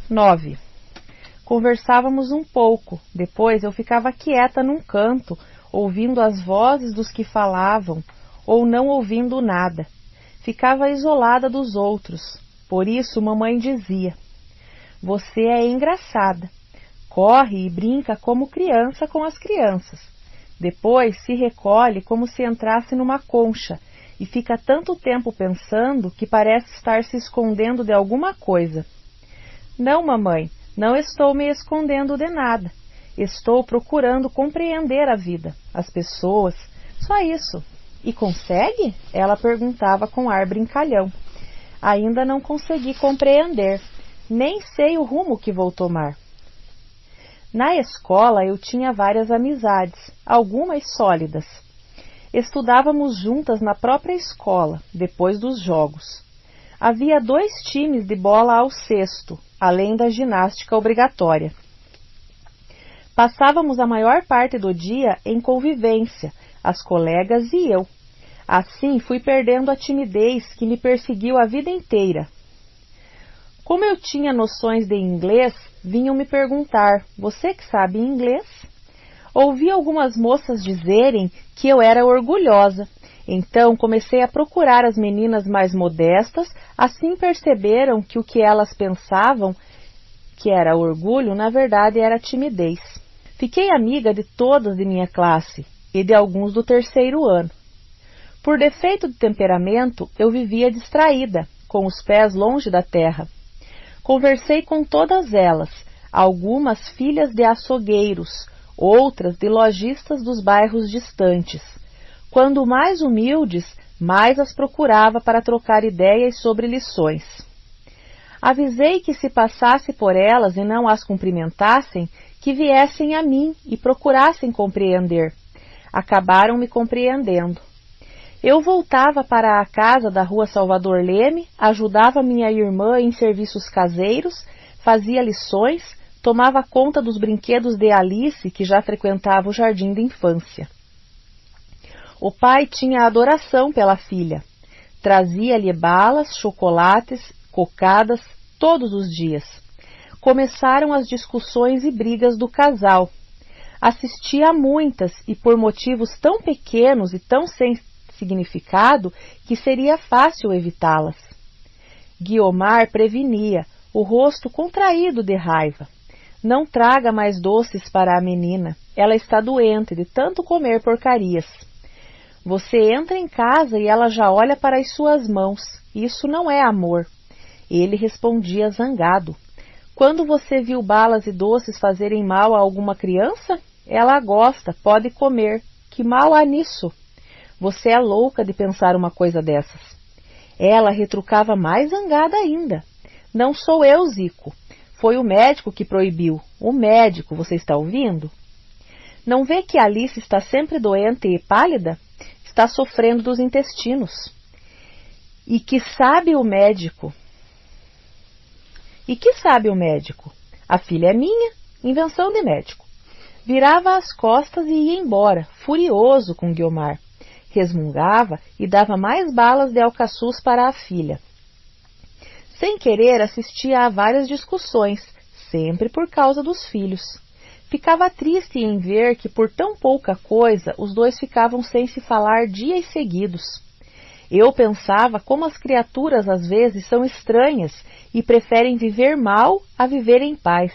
9. Conversávamos um pouco, depois eu ficava quieta num canto, ouvindo as vozes dos que falavam, ou não ouvindo nada. Ficava isolada dos outros, por isso mamãe dizia: "Você é engraçada, corre e brinca como criança com as crianças. Depois se recolhe como se entrasse numa concha e fica tanto tempo pensando que parece estar se escondendo de alguma coisa." "Não, mamãe, não estou me escondendo de nada. Estou procurando compreender a vida, as pessoas, só isso." "E consegue?" ela perguntava com ar brincalhão. "Ainda não consegui compreender. Nem sei o rumo que vou tomar." Na escola eu tinha várias amizades, algumas sólidas. Estudávamos juntas na própria escola, depois dos jogos. Havia 2 times de bola ao cesto, além da ginástica obrigatória. Passávamos a maior parte do dia em convivência, as colegas e eu. Assim fui perdendo a timidez que me perseguiu a vida inteira. Como eu tinha noções de inglês, vinham me perguntar: "Você que sabe inglês?" Ouvi algumas moças dizerem que eu era orgulhosa. Então comecei a procurar as meninas mais modestas, assim perceberam que o que elas pensavam que era orgulho, na verdade era timidez. Fiquei amiga de todas de minha classe e de alguns do 3º ano. Por defeito de temperamento, eu vivia distraída, com os pés longe da terra. Conversei com todas elas, algumas filhas de açougueiros, outras de lojistas dos bairros distantes. Quando mais humildes, mais as procurava para trocar ideias sobre lições. Avisei que se passasse por elas e não as cumprimentassem, que viessem a mim e procurassem compreender. Acabaram me compreendendo. Eu voltava para a casa da rua Salvador Leme, ajudava minha irmã em serviços caseiros, fazia lições, tomava conta dos brinquedos de Alice, que já frequentava o jardim de infância. O pai tinha adoração pela filha. Trazia-lhe balas, chocolates, cocadas, todos os dias. Começaram as discussões e brigas do casal. Assistia a muitas e por motivos tão pequenos e tão sem significado que seria fácil evitá-las. Guiomar prevenia, o rosto contraído de raiva: "Não traga mais doces para a menina, ela está doente de tanto comer porcarias. Você entra em casa e ela já olha para as suas mãos, isso não é amor." Ele respondia zangado: "Quando você viu balas e doces fazerem mal a alguma criança? Ela gosta, pode comer, que mal há nisso? Você é louca de pensar uma coisa dessas." Ela retrucava mais zangada ainda: "Não sou eu, Zico. Foi o médico que proibiu. O médico, você está ouvindo? Não vê que Alice está sempre doente e pálida? Está sofrendo dos intestinos. E que sabe o médico? A filha é minha, invenção de médico." Virava as costas e ia embora, furioso com Guiomar. Resmungava e dava mais balas de alcaçuz para a filha. Sem querer, assistia a várias discussões, sempre por causa dos filhos. Ficava triste em ver que por tão pouca coisa os 2 ficavam sem se falar dias seguidos. Eu pensava como as criaturas às vezes são estranhas e preferem viver mal a viver em paz.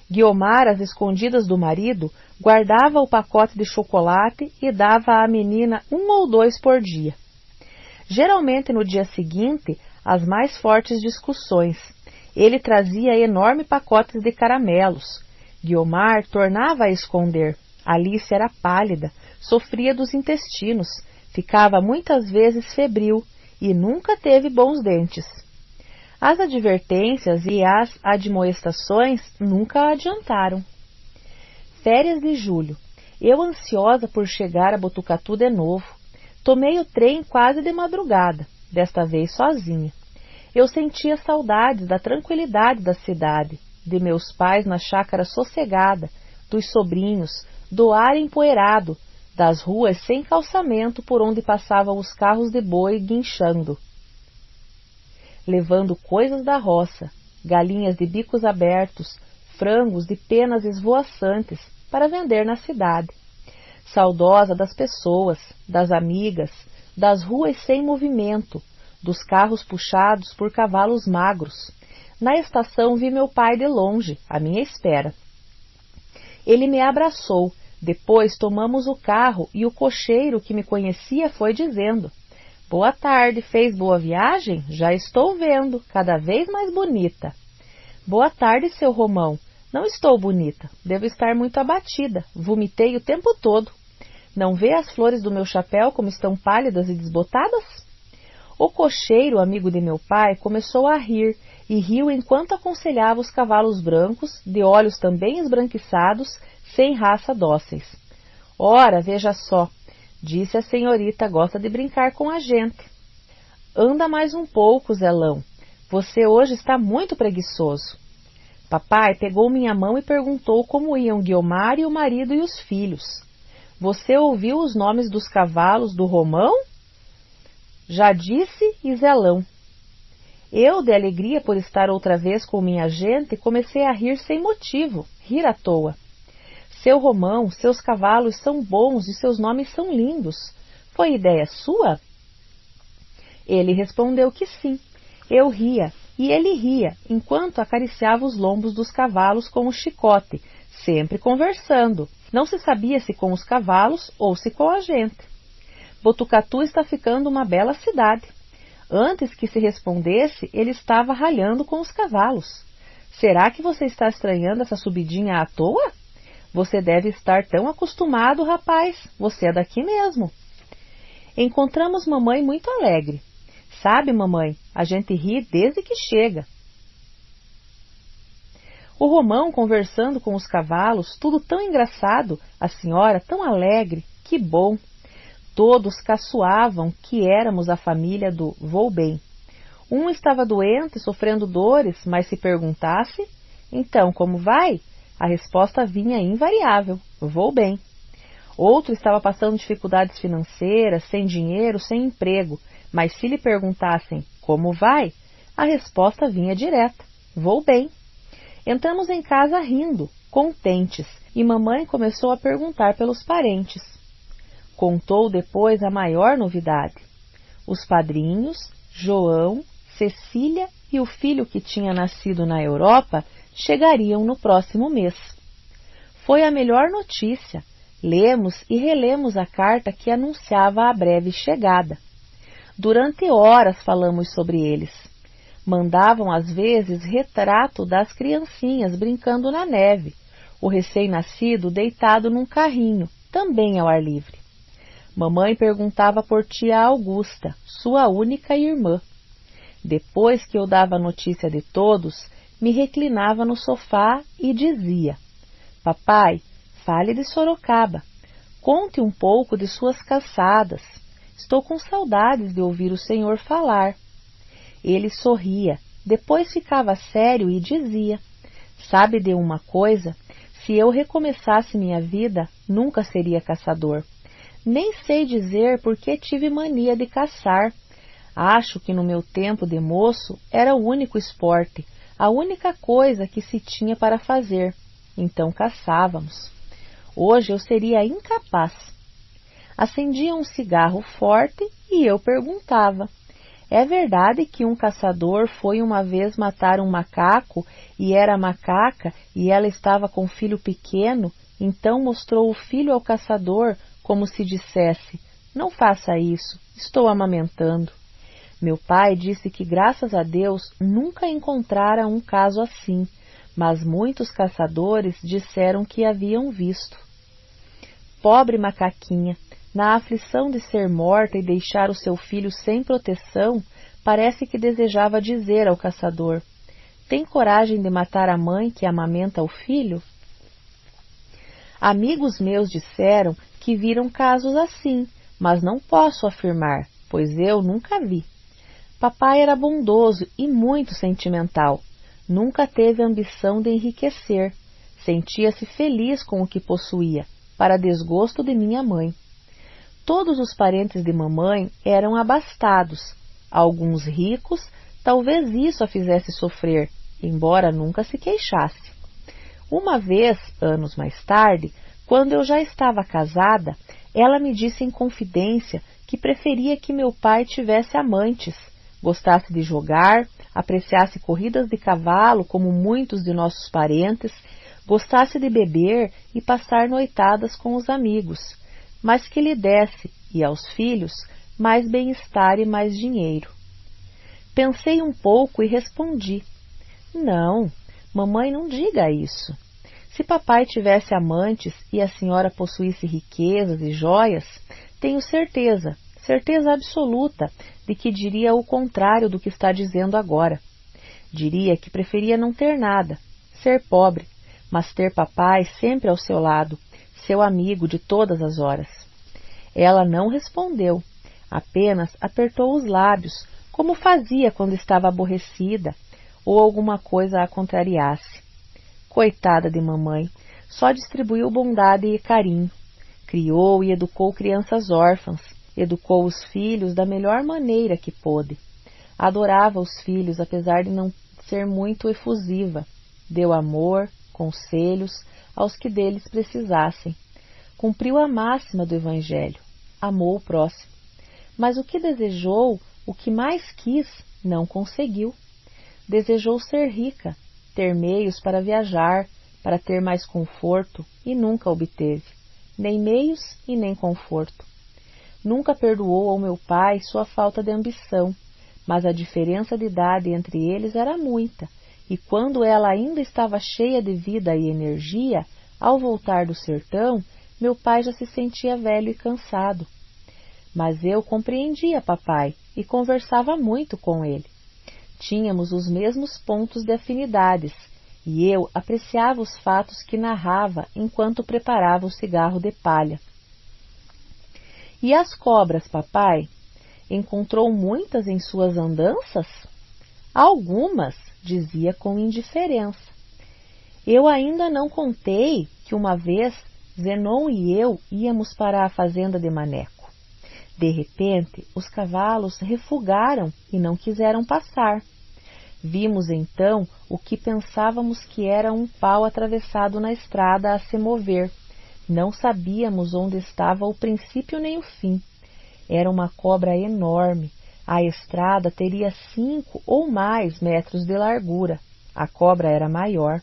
Guiomar, às escondidas do marido, guardava o pacote de chocolate e dava à menina 1 ou 2 por dia. Geralmente no dia seguinte, as mais fortes discussões. Ele trazia enormes pacotes de caramelos. Guiomar tornava a esconder. Alice era pálida, sofria dos intestinos, ficava muitas vezes febril e nunca teve bons dentes. As advertências e as admoestações nunca adiantaram. Férias de julho. Eu ansiosa por chegar a Botucatu de novo. Tomei o trem quase de madrugada, desta vez sozinha. Eu sentia saudades da tranquilidade da cidade, de meus pais na chácara sossegada, dos sobrinhos, do ar empoeirado, das ruas sem calçamento por onde passavam os carros de boi guinchando, levando coisas da roça, galinhas de bicos abertos, frangos de penas esvoaçantes para vender na cidade. Saudosa das pessoas, das amigas, das ruas sem movimento, dos carros puxados por cavalos magros. Na estação vi meu pai de longe, à minha espera. Ele me abraçou, depois tomamos o carro e o cocheiro que me conhecia foi dizendo: "Boa tarde, fez boa viagem? Já estou vendo, cada vez mais bonita." "Boa tarde, seu Romão. Não estou bonita, devo estar muito abatida, vomitei o tempo todo. Não vê as flores do meu chapéu como estão pálidas e desbotadas?" O cocheiro, amigo de meu pai, começou a rir, e riu enquanto aconselhava os cavalos brancos, de olhos também esbranquiçados, sem raça dóceis. "Ora, veja só, disse a senhorita, gosta de brincar com a gente. Anda mais um pouco, Zelão. Você hoje está muito preguiçoso." Papai pegou minha mão e perguntou como iam Guiomar e o marido e os filhos. "Você ouviu os nomes dos cavalos do Romão?" "Já disse, e Zelão." Eu, de alegria por estar outra vez com minha gente, comecei a rir sem motivo, rir à toa. "Seu Romão, seus cavalos são bons e seus nomes são lindos. Foi ideia sua?" Ele respondeu que sim. Eu ria, e ele ria, enquanto acariciava os lombos dos cavalos com o chicote, sempre conversando. Não se sabia se com os cavalos ou se com a gente. "Botucatu está ficando uma bela cidade." Antes que se respondesse, ele estava ralhando com os cavalos. "Será que você está estranhando essa subidinha à toa? Você deve estar tão acostumado, rapaz. Você é daqui mesmo." Encontramos mamãe muito alegre. "Sabe, mamãe, a gente ri desde que chega." O Romão conversando com os cavalos, tudo tão engraçado, a senhora tão alegre, que bom. Todos caçoavam que éramos a família do "vou bem." Um estava doente, sofrendo dores, mas se perguntasse: "Então, como vai?" a resposta vinha invariável: "Vou bem." Outro estava passando dificuldades financeiras, sem dinheiro, sem emprego, mas se lhe perguntassem: "Como vai?" a resposta vinha direta: "Vou bem." Entramos em casa rindo, contentes, e mamãe começou a perguntar pelos parentes. Contou depois a maior novidade. Os padrinhos, João, Cecília e o filho que tinha nascido na Europa chegariam no próximo mês. Foi a melhor notícia. Lemos e relemos a carta que anunciava a breve chegada. Durante horas falamos sobre eles. Mandavam às vezes retrato das criancinhas brincando na neve, o recém-nascido deitado num carrinho, também ao ar livre. Mamãe perguntava por tia Augusta, sua única irmã. Depois que eu dava notícia de todos, me reclinava no sofá e dizia: "Papai, fale de Sorocaba. Conte um pouco de suas caçadas. Estou com saudades de ouvir o senhor falar." Ele sorria, depois ficava sério e dizia: "Sabe de uma coisa? Se eu recomeçasse minha vida, nunca seria caçador. Nem sei dizer por que tive mania de caçar. Acho que no meu tempo de moço era o único esporte, a única coisa que se tinha para fazer. Então caçávamos. Hoje eu seria incapaz." Acendia um cigarro forte e eu perguntava: "É verdade que um caçador foi uma vez matar um macaco e era a macaca e ela estava com um filho pequeno, então mostrou o filho ao caçador como se dissesse: 'Não faça isso, estou amamentando'?" Meu pai disse que graças a Deus nunca encontrara um caso assim, mas muitos caçadores disseram que haviam visto. Pobre macaquinha, na aflição de ser morta e deixar o seu filho sem proteção, parece que desejava dizer ao caçador: "Tem coragem de matar a mãe que amamenta o filho?" Amigos meus disseram que viram casos assim, mas não posso afirmar, pois eu nunca vi. Papai era bondoso e muito sentimental. Nunca teve ambição de enriquecer. Sentia-se feliz com o que possuía, para desgosto de minha mãe. Todos os parentes de mamãe eram abastados, alguns ricos, talvez isso a fizesse sofrer, embora nunca se queixasse. Uma vez, anos mais tarde, quando eu já estava casada, ela me disse em confidência que preferia que meu pai tivesse amantes, gostasse de jogar, apreciasse corridas de cavalo como muitos de nossos parentes, gostasse de beber e passar noitadas com os amigos, mas que lhe desse, e aos filhos, mais bem-estar e mais dinheiro. Pensei um pouco e respondi: não, mamãe, não diga isso. Se papai tivesse amantes e a senhora possuísse riquezas e joias, tenho certeza absoluta, de que diria o contrário do que está dizendo agora. Diria que preferia não ter nada, ser pobre, mas ter papai sempre ao seu lado, seu amigo de todas as horas. Ela não respondeu, apenas apertou os lábios, como fazia quando estava aborrecida ou alguma coisa a contrariasse. Coitada de mamãe, só distribuiu bondade e carinho. Criou e educou crianças órfãs, educou os filhos da melhor maneira que pôde. Adorava os filhos, apesar de não ser muito efusiva. Deu amor, conselhos aos que deles precisassem. Cumpriu a máxima do Evangelho. Amou o próximo. Mas o que desejou, o que mais quis, não conseguiu. Desejou ser rica, ter meios para viajar, para ter mais conforto, e nunca obteve, nem meios e nem conforto. Nunca perdoou ao meu pai sua falta de ambição, mas a diferença de idade entre eles era muita, e quando ela ainda estava cheia de vida e energia, ao voltar do sertão, meu pai já se sentia velho e cansado. Mas eu compreendia papai e conversava muito com ele. Tínhamos os mesmos pontos de afinidades, e eu apreciava os fatos que narrava enquanto preparava o cigarro de palha. E as cobras, papai? Encontrou muitas em suas andanças? Algumas, dizia com indiferença. Eu ainda não contei que uma vez Zenon e eu íamos para a fazenda de Maneco. De repente, os cavalos refugaram e não quiseram passar. Vimos então o que pensávamos que era um pau atravessado na estrada a se mover. Não sabíamos onde estava o princípio nem o fim. Era uma cobra enorme. A estrada teria 5 ou mais metros de largura. A cobra era maior.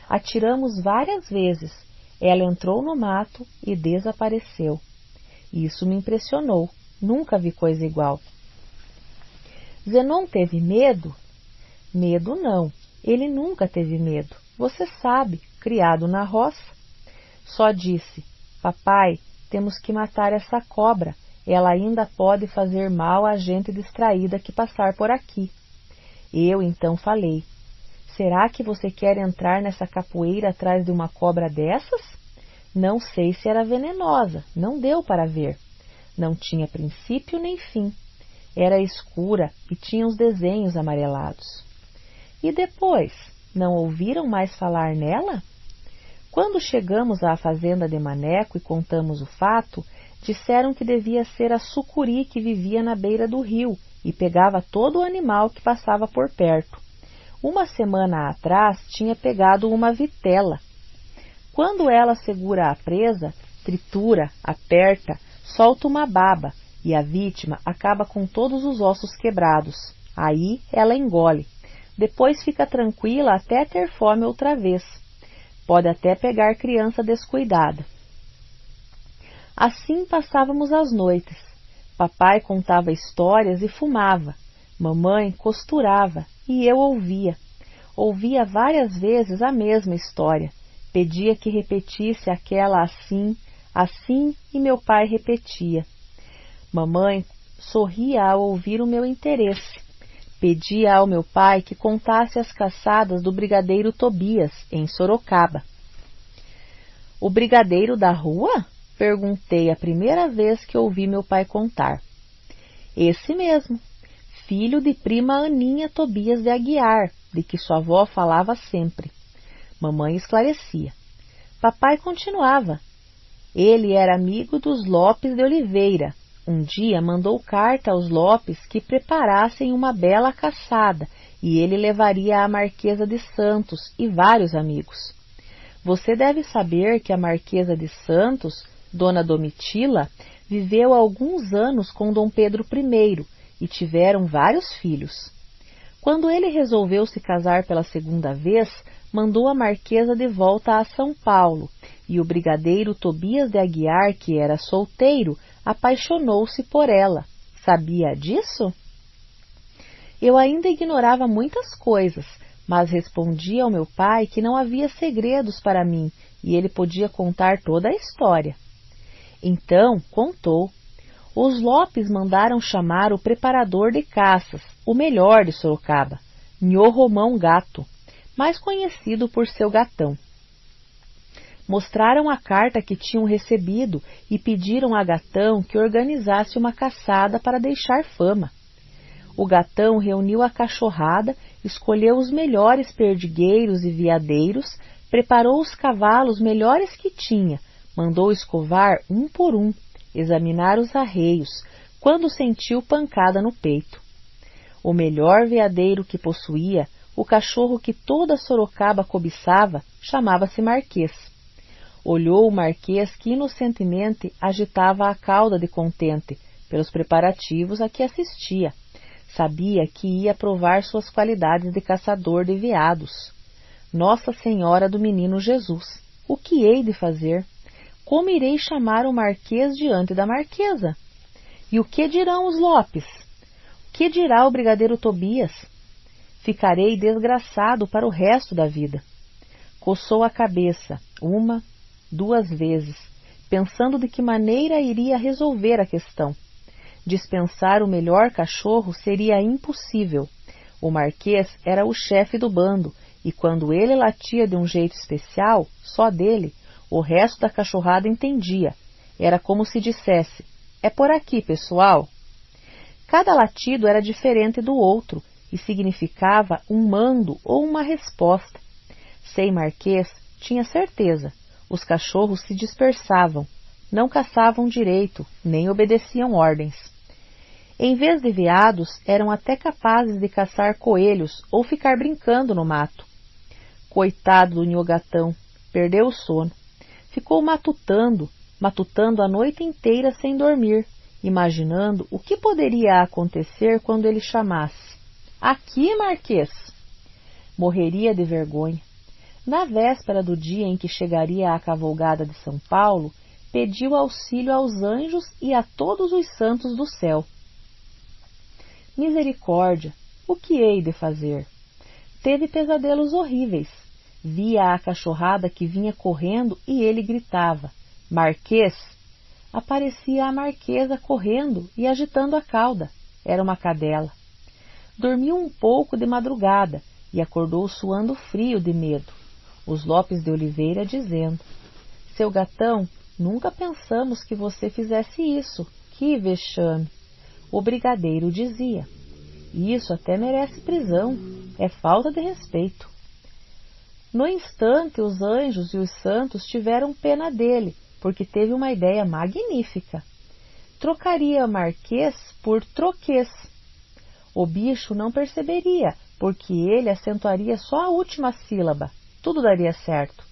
Atiramos várias vezes. Ela entrou no mato e desapareceu. Isso me impressionou. Nunca vi coisa igual. Zenon teve medo? Medo não. Ele nunca teve medo. Você sabe, criado na roça. Só disse: papai, temos que matar essa cobra. Ela ainda pode fazer mal a gente distraída que passar por aqui. Eu então falei: será que você quer entrar nessa capoeira atrás de uma cobra dessas? Não sei se era venenosa, não deu para ver. Não tinha princípio nem fim. Era escura e tinha os desenhos amarelados. E depois, não ouviram mais falar nela? Quando chegamos à fazenda de Maneco e contamos o fato, disseram que devia ser a sucuri que vivia na beira do rio e pegava todo o animal que passava por perto. Uma semana atrás tinha pegado uma vitela. Quando ela segura a presa, tritura, aperta, solta uma baba e a vítima acaba com todos os ossos quebrados. Aí ela engole. Depois fica tranquila até ter fome outra vez. Pode até pegar criança descuidada. Assim passávamos as noites. Papai contava histórias e fumava. Mamãe costurava e eu ouvia. Ouvia várias vezes a mesma história. Pedia que repetisse aquela assim, assim, e meu pai repetia. Mamãe sorria ao ouvir o meu interesse. Pedia ao meu pai que contasse as caçadas do brigadeiro Tobias, em Sorocaba. O brigadeiro da rua? Perguntei a primeira vez que ouvi meu pai contar. Esse mesmo, filho de prima Aninha Tobias de Aguiar, de que sua avó falava sempre. Mamãe esclarecia. Papai continuava. Ele era amigo dos Lopes de Oliveira. Um dia mandou carta aos Lopes que preparassem uma bela caçada e ele levaria a Marquesa de Santos e vários amigos. Você deve saber que a Marquesa de Santos, Dona Domitila, viveu alguns anos com Dom Pedro I e tiveram vários filhos. Quando ele resolveu se casar pela segunda vez, mandou a Marquesa de volta a São Paulo, e o brigadeiro Tobias de Aguiar, que era solteiro, apaixonou-se por ela. Sabia disso? Eu ainda ignorava muitas coisas, mas respondi ao meu pai que não havia segredos para mim e ele podia contar toda a história. Então contou. Os Lopes mandaram chamar o preparador de caças, o melhor de Sorocaba, Nhô Romão Gato, mais conhecido por seu Gatão. Mostraram a carta que tinham recebido e pediram a Gatão que organizasse uma caçada para deixar fama. O Gatão reuniu a cachorrada, escolheu os melhores perdigueiros e veadeiros, preparou os cavalos melhores que tinha, mandou escovar um por um, examinar os arreios, quando sentiu pancada no peito. O melhor veadeiro que possuía, o cachorro que toda Sorocaba cobiçava, chamava-se Marquês. Olhou o Marquês que inocentemente agitava a cauda de contente, pelos preparativos a que assistia. Sabia que ia provar suas qualidades de caçador de veados. Nossa Senhora do Menino Jesus, o que hei de fazer? Como irei chamar o Marquês diante da Marquesa? E o que dirão os Lopes? O que dirá o brigadeiro Tobias? Ficarei desgraçado para o resto da vida. Coçou a cabeça, 1, 2 vezes, pensando de que maneira iria resolver a questão. Dispensar o melhor cachorro seria impossível. O Marquês era o chefe do bando, e quando ele latia de um jeito especial, só dele, o resto da cachorrada entendia. Era como se dissesse: "É por aqui, pessoal." Cada latido era diferente do outro e significava um mando ou uma resposta. Sem Marquês, tinha certeza, os cachorros se dispersavam, não caçavam direito, nem obedeciam ordens. Em vez de veados, eram até capazes de caçar coelhos ou ficar brincando no mato. Coitado do Nhô Gatão, perdeu o sono. Ficou matutando a noite inteira sem dormir, imaginando o que poderia acontecer quando ele chamasse: "Aqui, Marquês!" Morreria de vergonha. Na véspera do dia em que chegaria a cavalgada de São Paulo, pediu auxílio aos anjos e a todos os santos do céu. Misericórdia, o que hei de fazer? Teve pesadelos horríveis. Via a cachorrada que vinha correndo e ele gritava: "Marquês!" Aparecia a Marquesa correndo e agitando a cauda. Era uma cadela. Dormiu um pouco de madrugada e acordou suando frio de medo. Os Lopes de Oliveira dizendo: "Seu Gatão, nunca pensamos que você fizesse isso. Que vexame!" O brigadeiro dizia: "Isso até merece prisão. É falta de respeito." No instante, os anjos e os santos tiveram pena dele, porque teve uma ideia magnífica. Trocaria Marquês por Troquês. O bicho não perceberia, porque ele acentuaria só a última sílaba. Tudo daria certo.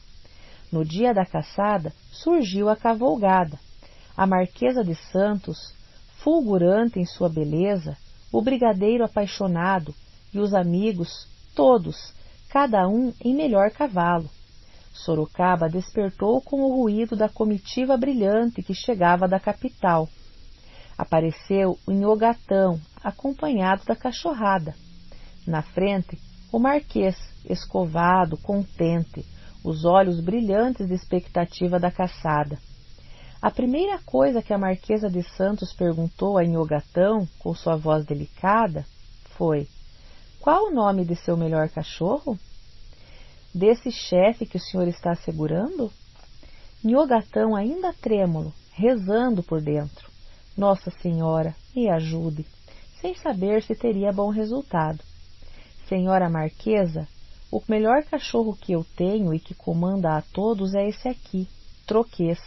No dia da caçada, surgiu a cavalgada. A Marquesa de Santos, fulgurante em sua beleza, o brigadeiro apaixonado e os amigos, todos, cada um em melhor cavalo. Sorocaba despertou com o ruído da comitiva brilhante que chegava da capital. Apareceu o Nhô Gatão, acompanhado da cachorrada. Na frente, o Marquês, escovado, contente, os olhos brilhantes de expectativa da caçada. A primeira coisa que a Marquesa de Santos perguntou a Nhô Gatão, com sua voz delicada, foi: "Qual o nome de seu melhor cachorro?" "Desse chefe que o senhor está segurando?" Nhô Gatão, ainda trêmulo, rezando por dentro: "Nossa Senhora, me ajude", sem saber se teria bom resultado. "Senhora Marquesa, o melhor cachorro que eu tenho e que comanda a todos é esse aqui, Troquês."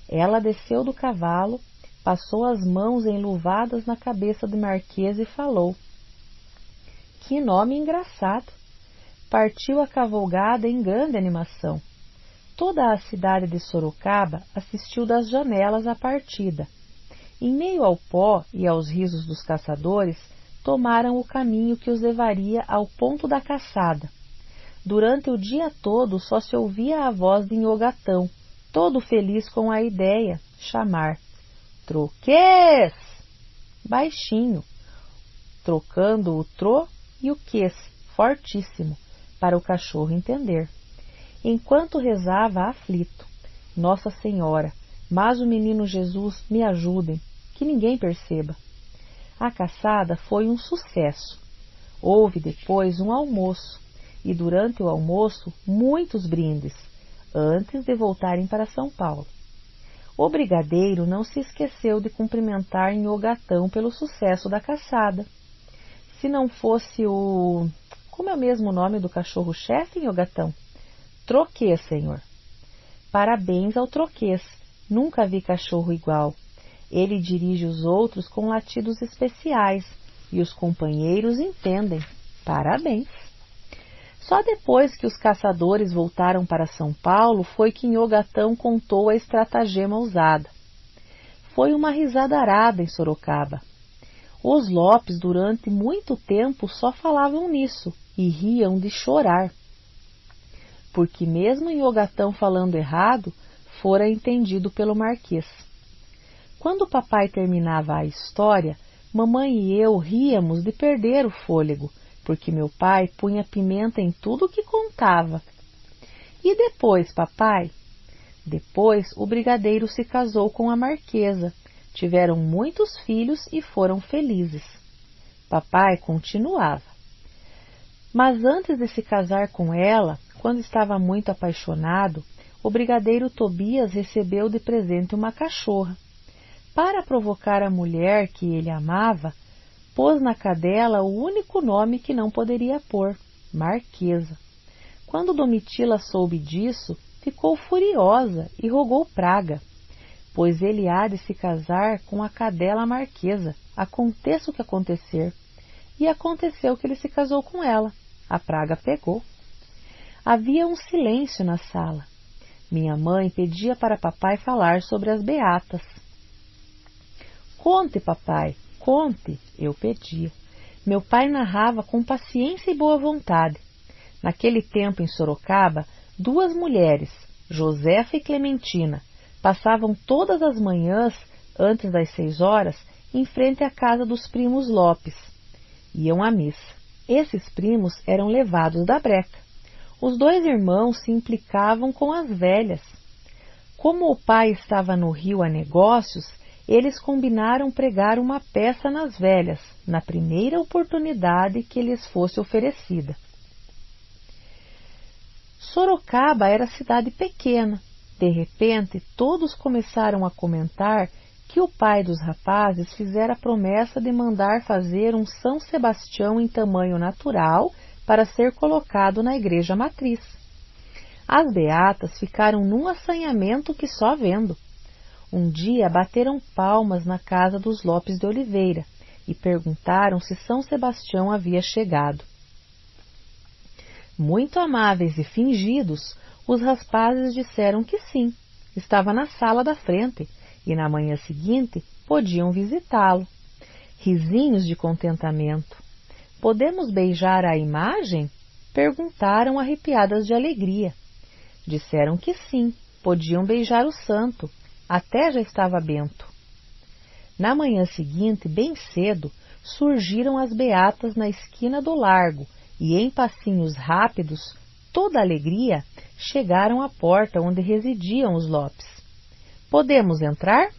Ela desceu do cavalo, passou as mãos enluvadas na cabeça do Marquês e falou: Que nome engraçado! Partiu a cavalgada em grande animação. Toda a cidade de Sorocaba assistiu das janelas à partida. Em meio ao pó e aos risos dos caçadores, tomaram o caminho que os levaria ao ponto da caçada. Durante o dia todo só se ouvia a voz de Inhogatão, todo feliz com a ideia, chamar troquês, baixinho, trocando o tro e o quês, fortíssimo, para o cachorro entender. Enquanto rezava aflito, Nossa Senhora, mas o menino Jesus, me ajudem, que ninguém perceba. A caçada foi um sucesso. Houve depois um almoço, e durante o almoço muitos brindes, antes de voltarem para São Paulo. O brigadeiro não se esqueceu de cumprimentar Inhogatão pelo sucesso da caçada. Se não fosse o... Como é o mesmo nome do cachorro-chefe, Inhogatão? Troquês, senhor. Parabéns ao troquês. Nunca vi cachorro igual. Ele dirige os outros com latidos especiais e os companheiros entendem. Parabéns. Só depois que os caçadores voltaram para São Paulo foi que Inhogatão contou a estratagema usada. Foi uma risadarada em Sorocaba. Os Lopes durante muito tempo só falavam nisso e riam de chorar. Porque mesmo Inhogatão falando errado, fora entendido pelo Marquês. Quando o papai terminava a história, mamãe e eu ríamos de perder o fôlego, porque meu pai punha pimenta em tudo que contava. E depois, papai? Depois, o brigadeiro se casou com a Marquesa, tiveram muitos filhos e foram felizes. Papai continuava. Mas antes de se casar com ela, quando estava muito apaixonado, o brigadeiro Tobias recebeu de presente uma cachorra. Para provocar a mulher que ele amava, pôs na cadela o único nome que não poderia pôr, Marquesa. Quando Domitila soube disso, ficou furiosa e rogou praga, pois ele há de se casar com a cadela Marquesa, aconteça o que acontecer. E aconteceu que ele se casou com ela. A praga pegou. Havia um silêncio na sala. Minha mãe pedia para papai falar sobre as beatas. Conte, papai, conte, eu pedia. Meu pai narrava com paciência e boa vontade. Naquele tempo em Sorocaba, 2 mulheres, Josefa e Clementina, passavam todas as manhãs, antes das 6 horas, em frente à casa dos primos Lopes. Iam à missa. Esses primos eram levados da breca. Os 2 irmãos se implicavam com as velhas. Como o pai estava no Rio a negócios, eles combinaram pregar uma peça nas velhas, na primeira oportunidade que lhes fosse oferecida. Sorocaba era cidade pequena. De repente, todos começaram a comentar que o pai dos rapazes fizera a promessa de mandar fazer um São Sebastião em tamanho natural para ser colocado na igreja matriz. As beatas ficaram num assanhamento que só vendo. Um dia bateram palmas na casa dos Lopes de Oliveira e perguntaram se São Sebastião havia chegado. Muito amáveis e fingidos, os rapazes disseram que sim, estava na sala da frente e na manhã seguinte podiam visitá-lo. Risinhos de contentamento. Podemos beijar a imagem? Perguntaram arrepiadas de alegria. Disseram que sim, podiam beijar o santo, até já estava bento. Na manhã seguinte, bem cedo, surgiram as beatas na esquina do largo e, em passinhos rápidos, toda alegria, chegaram à porta onde residiam os Lopes. Podemos entrar?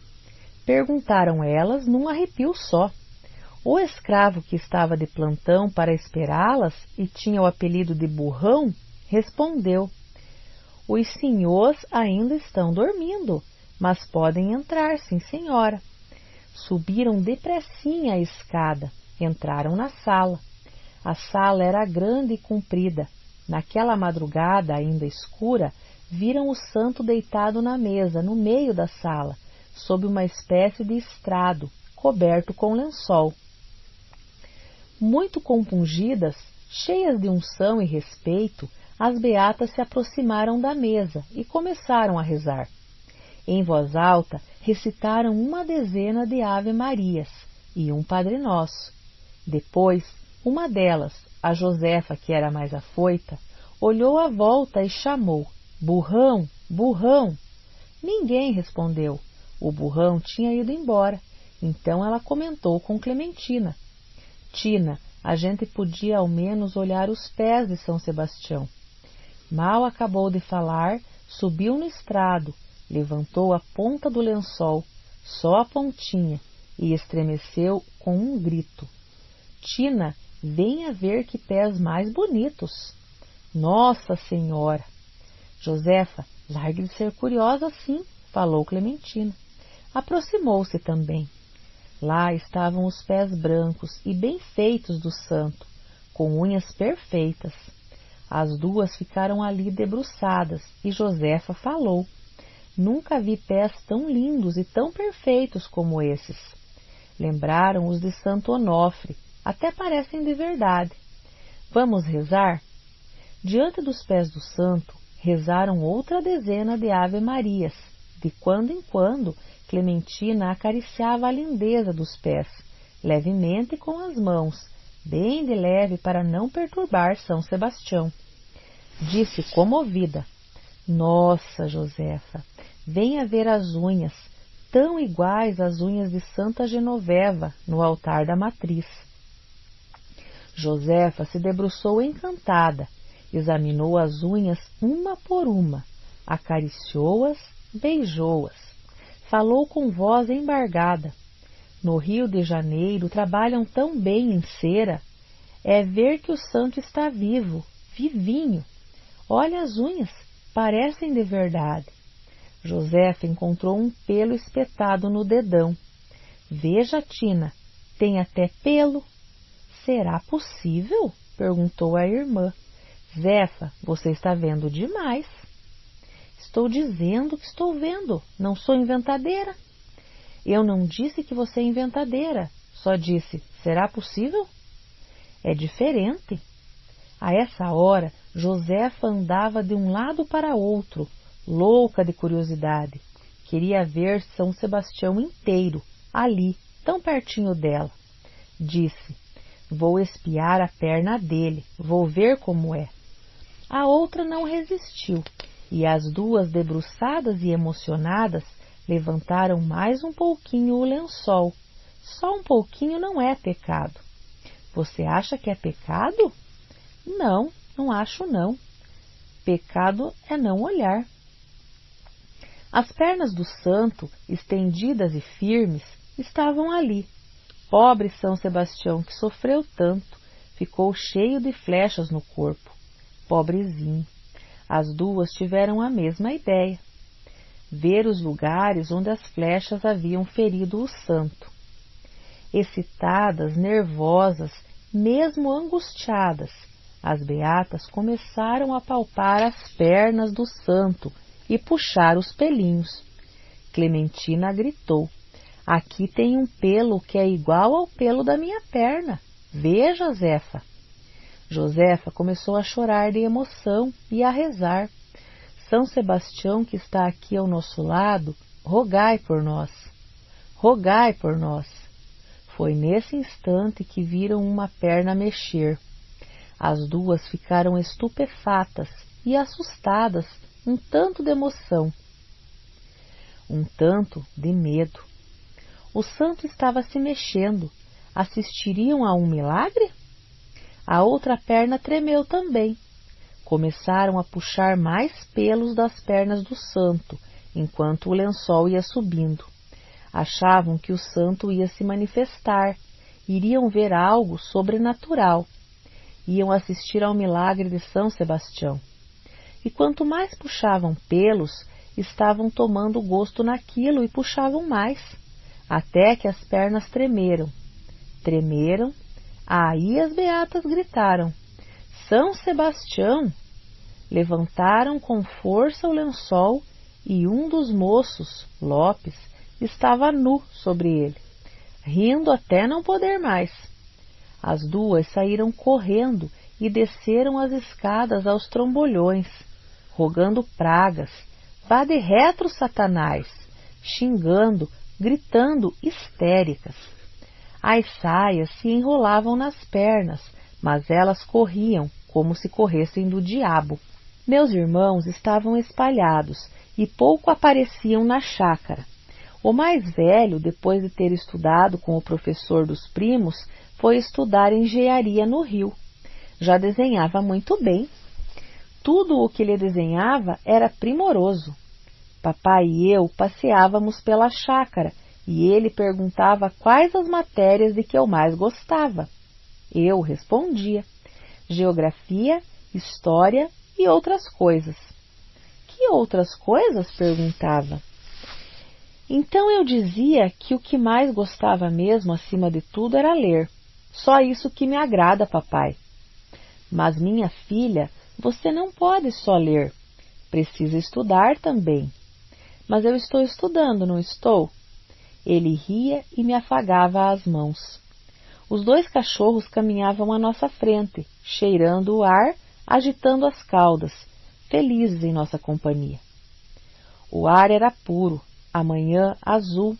Perguntaram elas num arrepio só. O escravo que estava de plantão para esperá-las e tinha o apelido de Burrão, respondeu: Os senhores ainda estão dormindo, mas podem entrar, sim, senhora. Subiram depressinha a escada, entraram na sala. A sala era grande e comprida. Naquela madrugada ainda escura, viram o santo deitado na mesa, no meio da sala, sob uma espécie de estrado, coberto com lençol. Muito compungidas, cheias de unção e respeito, as beatas se aproximaram da mesa e começaram a rezar. Em voz alta, recitaram uma dezena de Ave-Marias e um Padre Nosso. Depois, uma delas, a Josefa, que era mais afoita, olhou à volta e chamou: "Burrão, burrão!" Ninguém respondeu. O burrão tinha ido embora. Então ela comentou com Clementina: "Tina, a gente podia ao menos olhar os pés de São Sebastião." Mal acabou de falar, subiu no estrado, levantou a ponta do lençol, só a pontinha, e estremeceu com um grito: "Tina, venha ver que pés mais bonitos!" "Nossa Senhora!" "Josefa, largue de ser curiosa assim", falou Clementina. Aproximou-se também. Lá estavam os pés brancos e bem feitos do santo, com unhas perfeitas. As duas ficaram ali debruçadas e Josefa falou: "Nunca vi pés tão lindos e tão perfeitos como esses." Lembraram os de Santo Onofre, até parecem de verdade. "Vamos rezar?" Diante dos pés do santo, rezaram outra dezena de Ave-Marias. De quando em quando, Clementina acariciava a lindeza dos pés, levemente com as mãos, bem de leve para não perturbar São Sebastião. Disse comovida: "Nossa, Josefa, venha ver as unhas, tão iguais às unhas de Santa Genoveva no altar da matriz." Josefa se debruçou encantada, examinou as unhas uma por uma, acariciou-as, beijou-as, falou com voz embargada: "No Rio de Janeiro trabalham tão bem em cera. É ver que o santo está vivo, vivinho. Olha as unhas, parecem de verdade." Josefa encontrou um pelo espetado no dedão. "Veja, Tina, tem até pelo." "Será possível?" perguntou a irmã. "Zefa, você está vendo demais." "Estou dizendo que estou vendo, não sou inventadeira." "Eu não disse que você é inventadeira, só disse: será possível?" "É diferente." A essa hora, Josefa andava de um lado para outro, louca de curiosidade. Queria ver São Sebastião inteiro, ali, tão pertinho dela. Disse: "Vou espiar a perna dele, vou ver como é." A outra não resistiu, e as duas, debruçadas e emocionadas, levantaram mais um pouquinho o lençol. Só um pouquinho não é pecado. "Você acha que é pecado?" "Não, não acho não. Pecado é não olhar." As pernas do santo, estendidas e firmes, estavam ali. Pobre São Sebastião, que sofreu tanto, ficou cheio de flechas no corpo. Pobrezinho. As duas tiveram a mesma ideia: ver os lugares onde as flechas haviam ferido o santo. Excitadas, nervosas, mesmo angustiadas, as beatas começaram a palpar as pernas do santo e puxar os pelinhos. Clementina gritou: "Aqui tem um pelo que é igual ao pelo da minha perna. Veja, Zefa." Josefa começou a chorar de emoção e a rezar: "São Sebastião, que está aqui ao nosso lado, rogai por nós. Rogai por nós." Foi nesse instante que viram uma perna mexer. As duas ficaram estupefatas e assustadas, um tanto de emoção, um tanto de medo. O santo estava se mexendo. Assistiriam a um milagre? A outra perna tremeu também. Começaram a puxar mais pelos das pernas do santo, enquanto o lençol ia subindo. Achavam que o santo ia se manifestar, iriam ver algo sobrenatural. Iam assistir ao milagre de São Sebastião. E quanto mais puxavam pelos, estavam tomando gosto naquilo e puxavam mais, até que as pernas tremeram. Tremeram, aí as beatas gritaram: "São Sebastião!" Levantaram com força o lençol e um dos moços, Lopes, estava nu sobre ele, rindo até não poder mais. As duas saíram correndo e desceram as escadas aos trombolhões, rogando pragas, vá de retro, Satanás, xingando, gritando histéricas. As saias se enrolavam nas pernas, mas elas corriam como se corressem do diabo. Meus irmãos estavam espalhados e pouco apareciam na chácara. O mais velho, depois de ter estudado com o professor dos primos, foi estudar engenharia no Rio. Já desenhava muito bem. Tudo o que ele desenhava era primoroso. Papai e eu passeávamos pela chácara e ele perguntava quais as matérias de que eu mais gostava. Eu respondia: geografia, história e outras coisas. Que outras coisas? Perguntava. Então eu dizia que o que mais gostava mesmo, acima de tudo, era ler. Só isso que me agrada, papai. Mas, minha filha, você não pode só ler. Precisa estudar também. Mas eu estou estudando, não estou? Ele ria e me afagava as mãos. Os dois cachorros caminhavam à nossa frente, cheirando o ar, agitando as caudas, felizes em nossa companhia. O ar era puro, a manhã azul,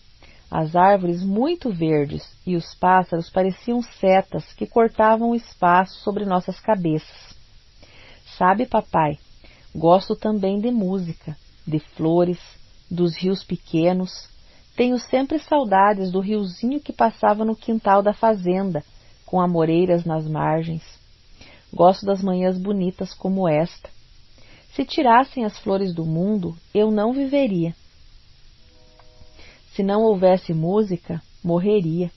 as árvores muito verdes e os pássaros pareciam setas que cortavam o espaço sobre nossas cabeças. Sabe, papai, gosto também de música, de flores, dos rios pequenos. Tenho sempre saudades do riozinho que passava no quintal da fazenda, com amoreiras nas margens. Gosto das manhãs bonitas como esta. Se tirassem as flores do mundo, eu não viveria. Se não houvesse música, morreria.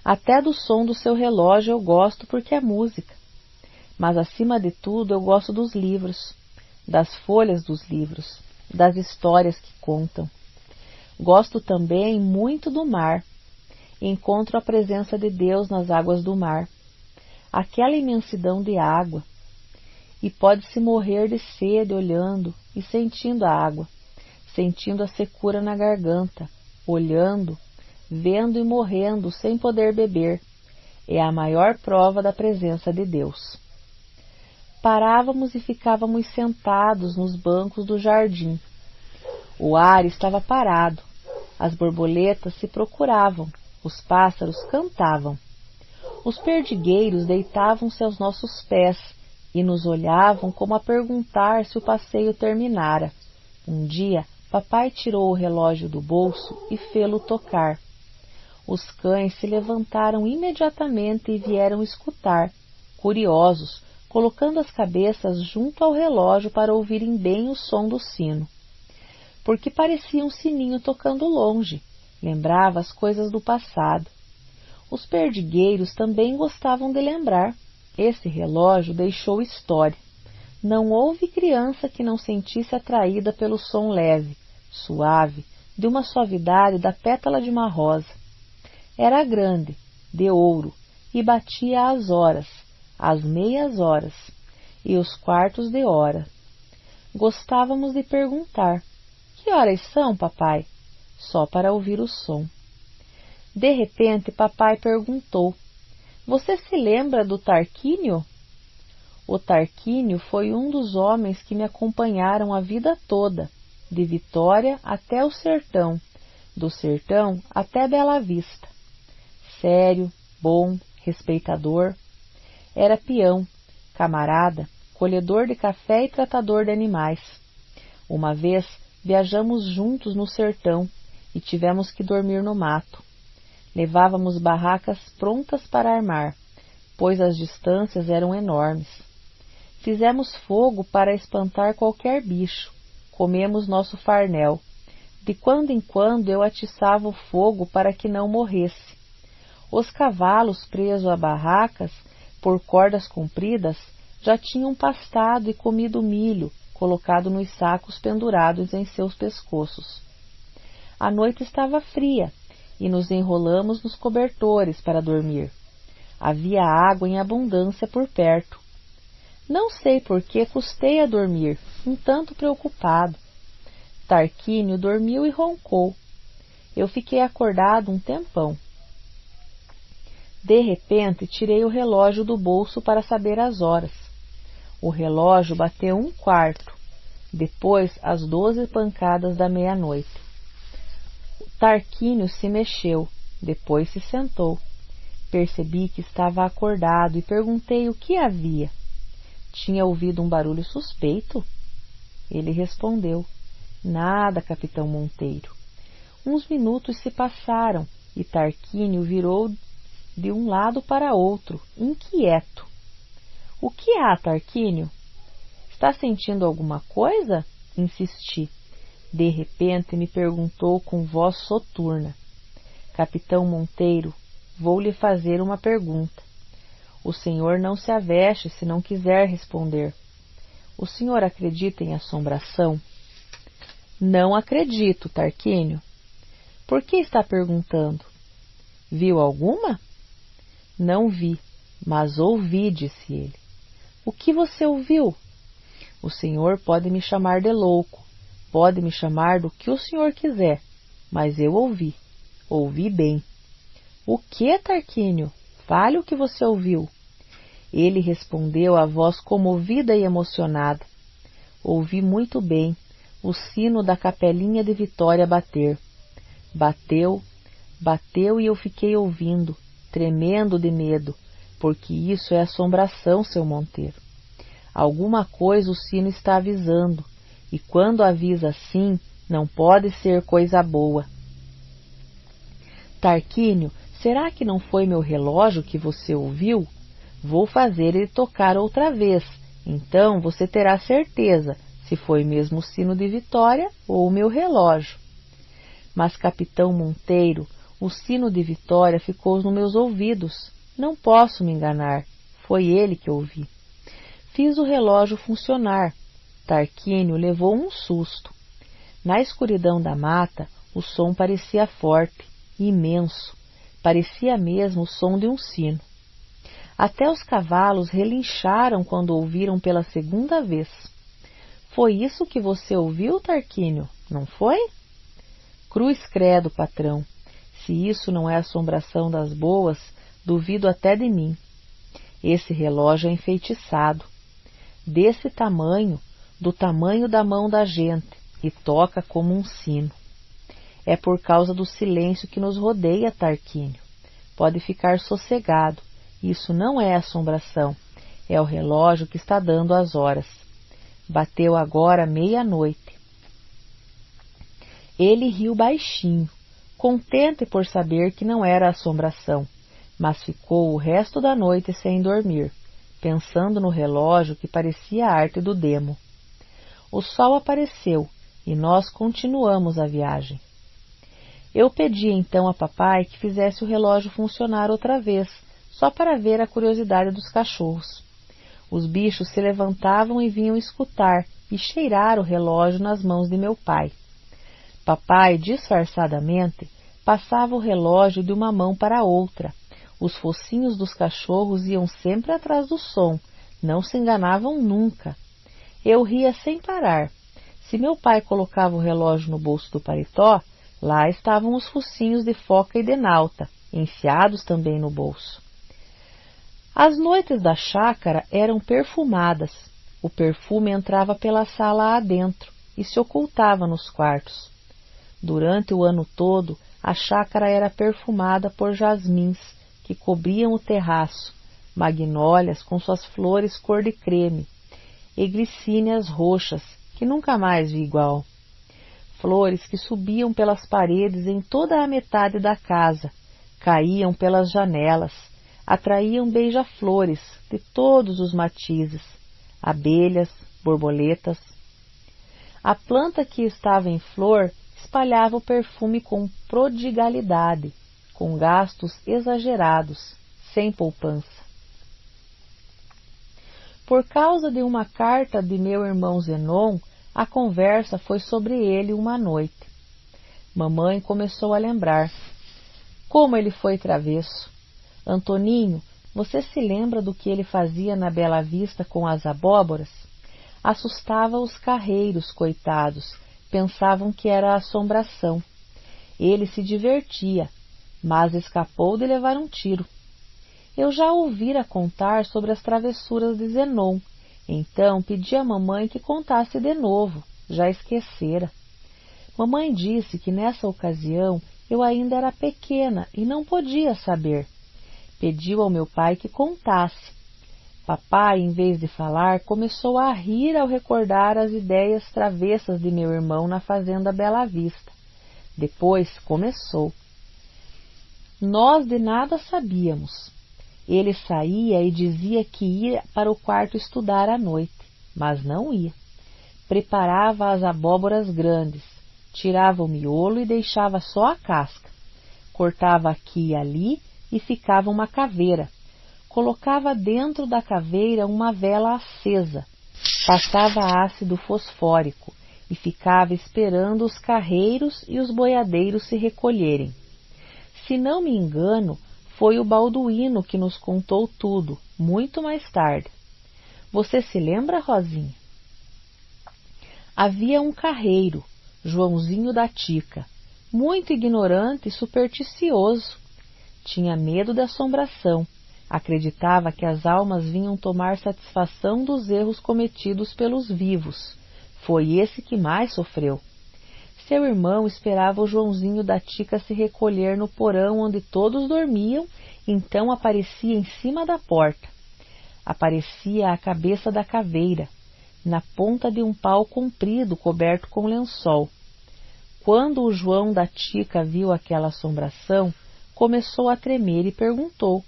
Até do som do seu relógio eu gosto porque é música. Mas, acima de tudo, eu gosto dos livros, das folhas dos livros, das histórias que contam. Gosto também muito do mar. Encontro a presença de Deus nas águas do mar. Aquela imensidão de água. E pode-se morrer de sede olhando e sentindo a água, sentindo a secura na garganta, olhando, vendo e morrendo sem poder beber. É a maior prova da presença de Deus. Parávamos e ficávamos sentados nos bancos do jardim. O ar estava parado, as borboletas se procuravam, os pássaros cantavam. Os perdigueiros deitavam-se aos nossos pés e nos olhavam como a perguntar se o passeio terminara. Um dia, papai tirou o relógio do bolso e fê-lo tocar. Os cães se levantaram imediatamente e vieram escutar, curiosos, colocando as cabeças junto ao relógio para ouvirem bem o som do sino. Porque parecia um sininho tocando longe, lembrava as coisas do passado. Os perdigueiros também gostavam de lembrar. Esse relógio deixou história. Não houve criança que não sentisse atraída pelo som leve, suave, de uma suavidade da pétala de uma rosa. Era grande, de ouro, e batia às horas, às meias horas, e os quartos de hora. Gostávamos de perguntar: que horas são, papai? Só para ouvir o som. De repente, papai perguntou: você se lembra do Tarquínio? O Tarquínio foi um dos homens que me acompanharam a vida toda, de Vitória até o sertão, do sertão até Bela Vista. Sério, bom, respeitador. Era peão, camarada, colhedor de café e tratador de animais. Uma vez viajamos juntos no sertão e tivemos que dormir no mato. Levávamos barracas prontas para armar, pois as distâncias eram enormes. Fizemos fogo para espantar qualquer bicho. Comemos nosso farnel. De quando em quando eu atiçava o fogo para que não morresse. Os cavalos presos a barracas, por cordas compridas, já tinham pastado e comido milho, colocado nos sacos pendurados em seus pescoços. A noite estava fria, e nos enrolamos nos cobertores para dormir. Havia água em abundância por perto. Não sei por que custei a dormir, um tanto preocupado. Tarquínio dormiu e roncou. Eu fiquei acordado um tempão. De repente, tirei o relógio do bolso para saber as horas. O relógio bateu 1/4, depois as 12 pancadas da meia-noite. Tarquínio se mexeu, depois se sentou. Percebi que estava acordado e perguntei o que havia. Tinha ouvido um barulho suspeito? Ele respondeu: Nada, capitão Monteiro. Uns minutos se passaram e Tarquínio virou de um lado para outro, inquieto. O que há, Tarquínio? Está sentindo alguma coisa? Insisti. De repente me perguntou com voz soturna: Capitão Monteiro, vou lhe fazer uma pergunta. O senhor não se aveste se não quiser responder. O senhor acredita em assombração? Não acredito, Tarquínio. Por que está perguntando? Viu alguma? Não vi, mas ouvi, disse ele. O que você ouviu? O senhor pode me chamar de louco, pode me chamar do que o senhor quiser, mas eu ouvi. Ouvi bem. O que, Tarquínio? Fale o que você ouviu. Ele respondeu a voz comovida e emocionada. Ouvi muito bem o sino da capelinha de Vitória bater. Bateu, bateu e eu fiquei ouvindo, tremendo de medo, porque isso é assombração, seu Monteiro. Alguma coisa o sino está avisando, e quando avisa assim, não pode ser coisa boa. Tarquínio, será que não foi meu relógio que você ouviu? Vou fazer ele tocar outra vez, então você terá certeza se foi mesmo o sino de Vitória ou o meu relógio. Mas, capitão Monteiro, o sino de Vitória ficou nos meus ouvidos. Não posso me enganar. Foi ele que ouvi. Fiz o relógio funcionar. Tarquínio levou um susto. Na escuridão da mata, o som parecia forte, imenso. Parecia mesmo o som de um sino. Até os cavalos relincharam quando ouviram pela segunda vez. Foi isso que você ouviu, Tarquínio, não foi? Cruz credo, patrão. Se isso não é assombração das boas, duvido até de mim. Esse relógio é enfeitiçado. Desse tamanho, do tamanho da mão da gente, e toca como um sino. É por causa do silêncio que nos rodeia, Tarquínio. Pode ficar sossegado. Isso não é assombração. É o relógio que está dando as horas. Bateu agora 00:30. Ele riu baixinho, contente por saber que não era assombração, mas ficou o resto da noite sem dormir, pensando no relógio que parecia a arte do demo. O sol apareceu e nós continuamos a viagem. Eu pedi então a papai que fizesse o relógio funcionar outra vez, só para ver a curiosidade dos cachorros. Os bichos se levantavam e vinham escutar e cheirar o relógio nas mãos de meu pai. Papai, disfarçadamente, passava o relógio de uma mão para a outra. Os focinhos dos cachorros iam sempre atrás do som, não se enganavam nunca. Eu ria sem parar. Se meu pai colocava o relógio no bolso do paletó, lá estavam os focinhos de foca e de nauta, enfiados também no bolso. As noites da chácara eram perfumadas. O perfume entrava pela sala adentro e se ocultava nos quartos. Durante o ano todo, a chácara era perfumada por jasmins, que cobriam o terraço, magnólias com suas flores cor de creme, e glicínias roxas, que nunca mais vi igual. Flores que subiam pelas paredes em toda a metade da casa, caíam pelas janelas, atraíam beija-flores de todos os matizes, abelhas, borboletas. A planta que estava em flor espalhava o perfume com prodigalidade, com gastos exagerados, sem poupança. Por causa de uma carta de meu irmão Zenon, a conversa foi sobre ele uma noite. Mamãe começou a lembrar. Como ele foi travesso. Antoninho, você se lembra do que ele fazia na Bela Vista com as abóboras? Assustava os carreiros, coitados, pensavam que era assombração. Ele se divertia, mas escapou de levar um tiro. Eu já ouvira contar sobre as travessuras de Zenon, então pedi à mamãe que contasse de novo, já esquecera. Mamãe disse que nessa ocasião eu ainda era pequena e não podia saber. Pediu ao meu pai que contasse. Papai, em vez de falar, começou a rir ao recordar as ideias travessas de meu irmão na fazenda Bela Vista. Depois começou. Nós de nada sabíamos. Ele saía e dizia que ia para o quarto estudar à noite, mas não ia. Preparava as abóboras grandes, tirava o miolo e deixava só a casca. Cortava aqui e ali e ficava uma caveira. Colocava dentro da caveira uma vela acesa, passava ácido fosfórico e ficava esperando os carreiros e os boiadeiros se recolherem. Se não me engano, foi o Balduíno que nos contou tudo, muito mais tarde. Você se lembra, Rosinha? Havia um carreiro, Joãozinho da Tica, muito ignorante e supersticioso. Tinha medo da assombração. Acreditava que as almas vinham tomar satisfação dos erros cometidos pelos vivos. Foi esse que mais sofreu. Seu irmão esperava o Joãozinho da Tica se recolher no porão onde todos dormiam, então aparecia em cima da porta. Aparecia a cabeça da caveira, na ponta de um pau comprido coberto com lençol. Quando o João da Tica viu aquela assombração, começou a tremer e perguntou: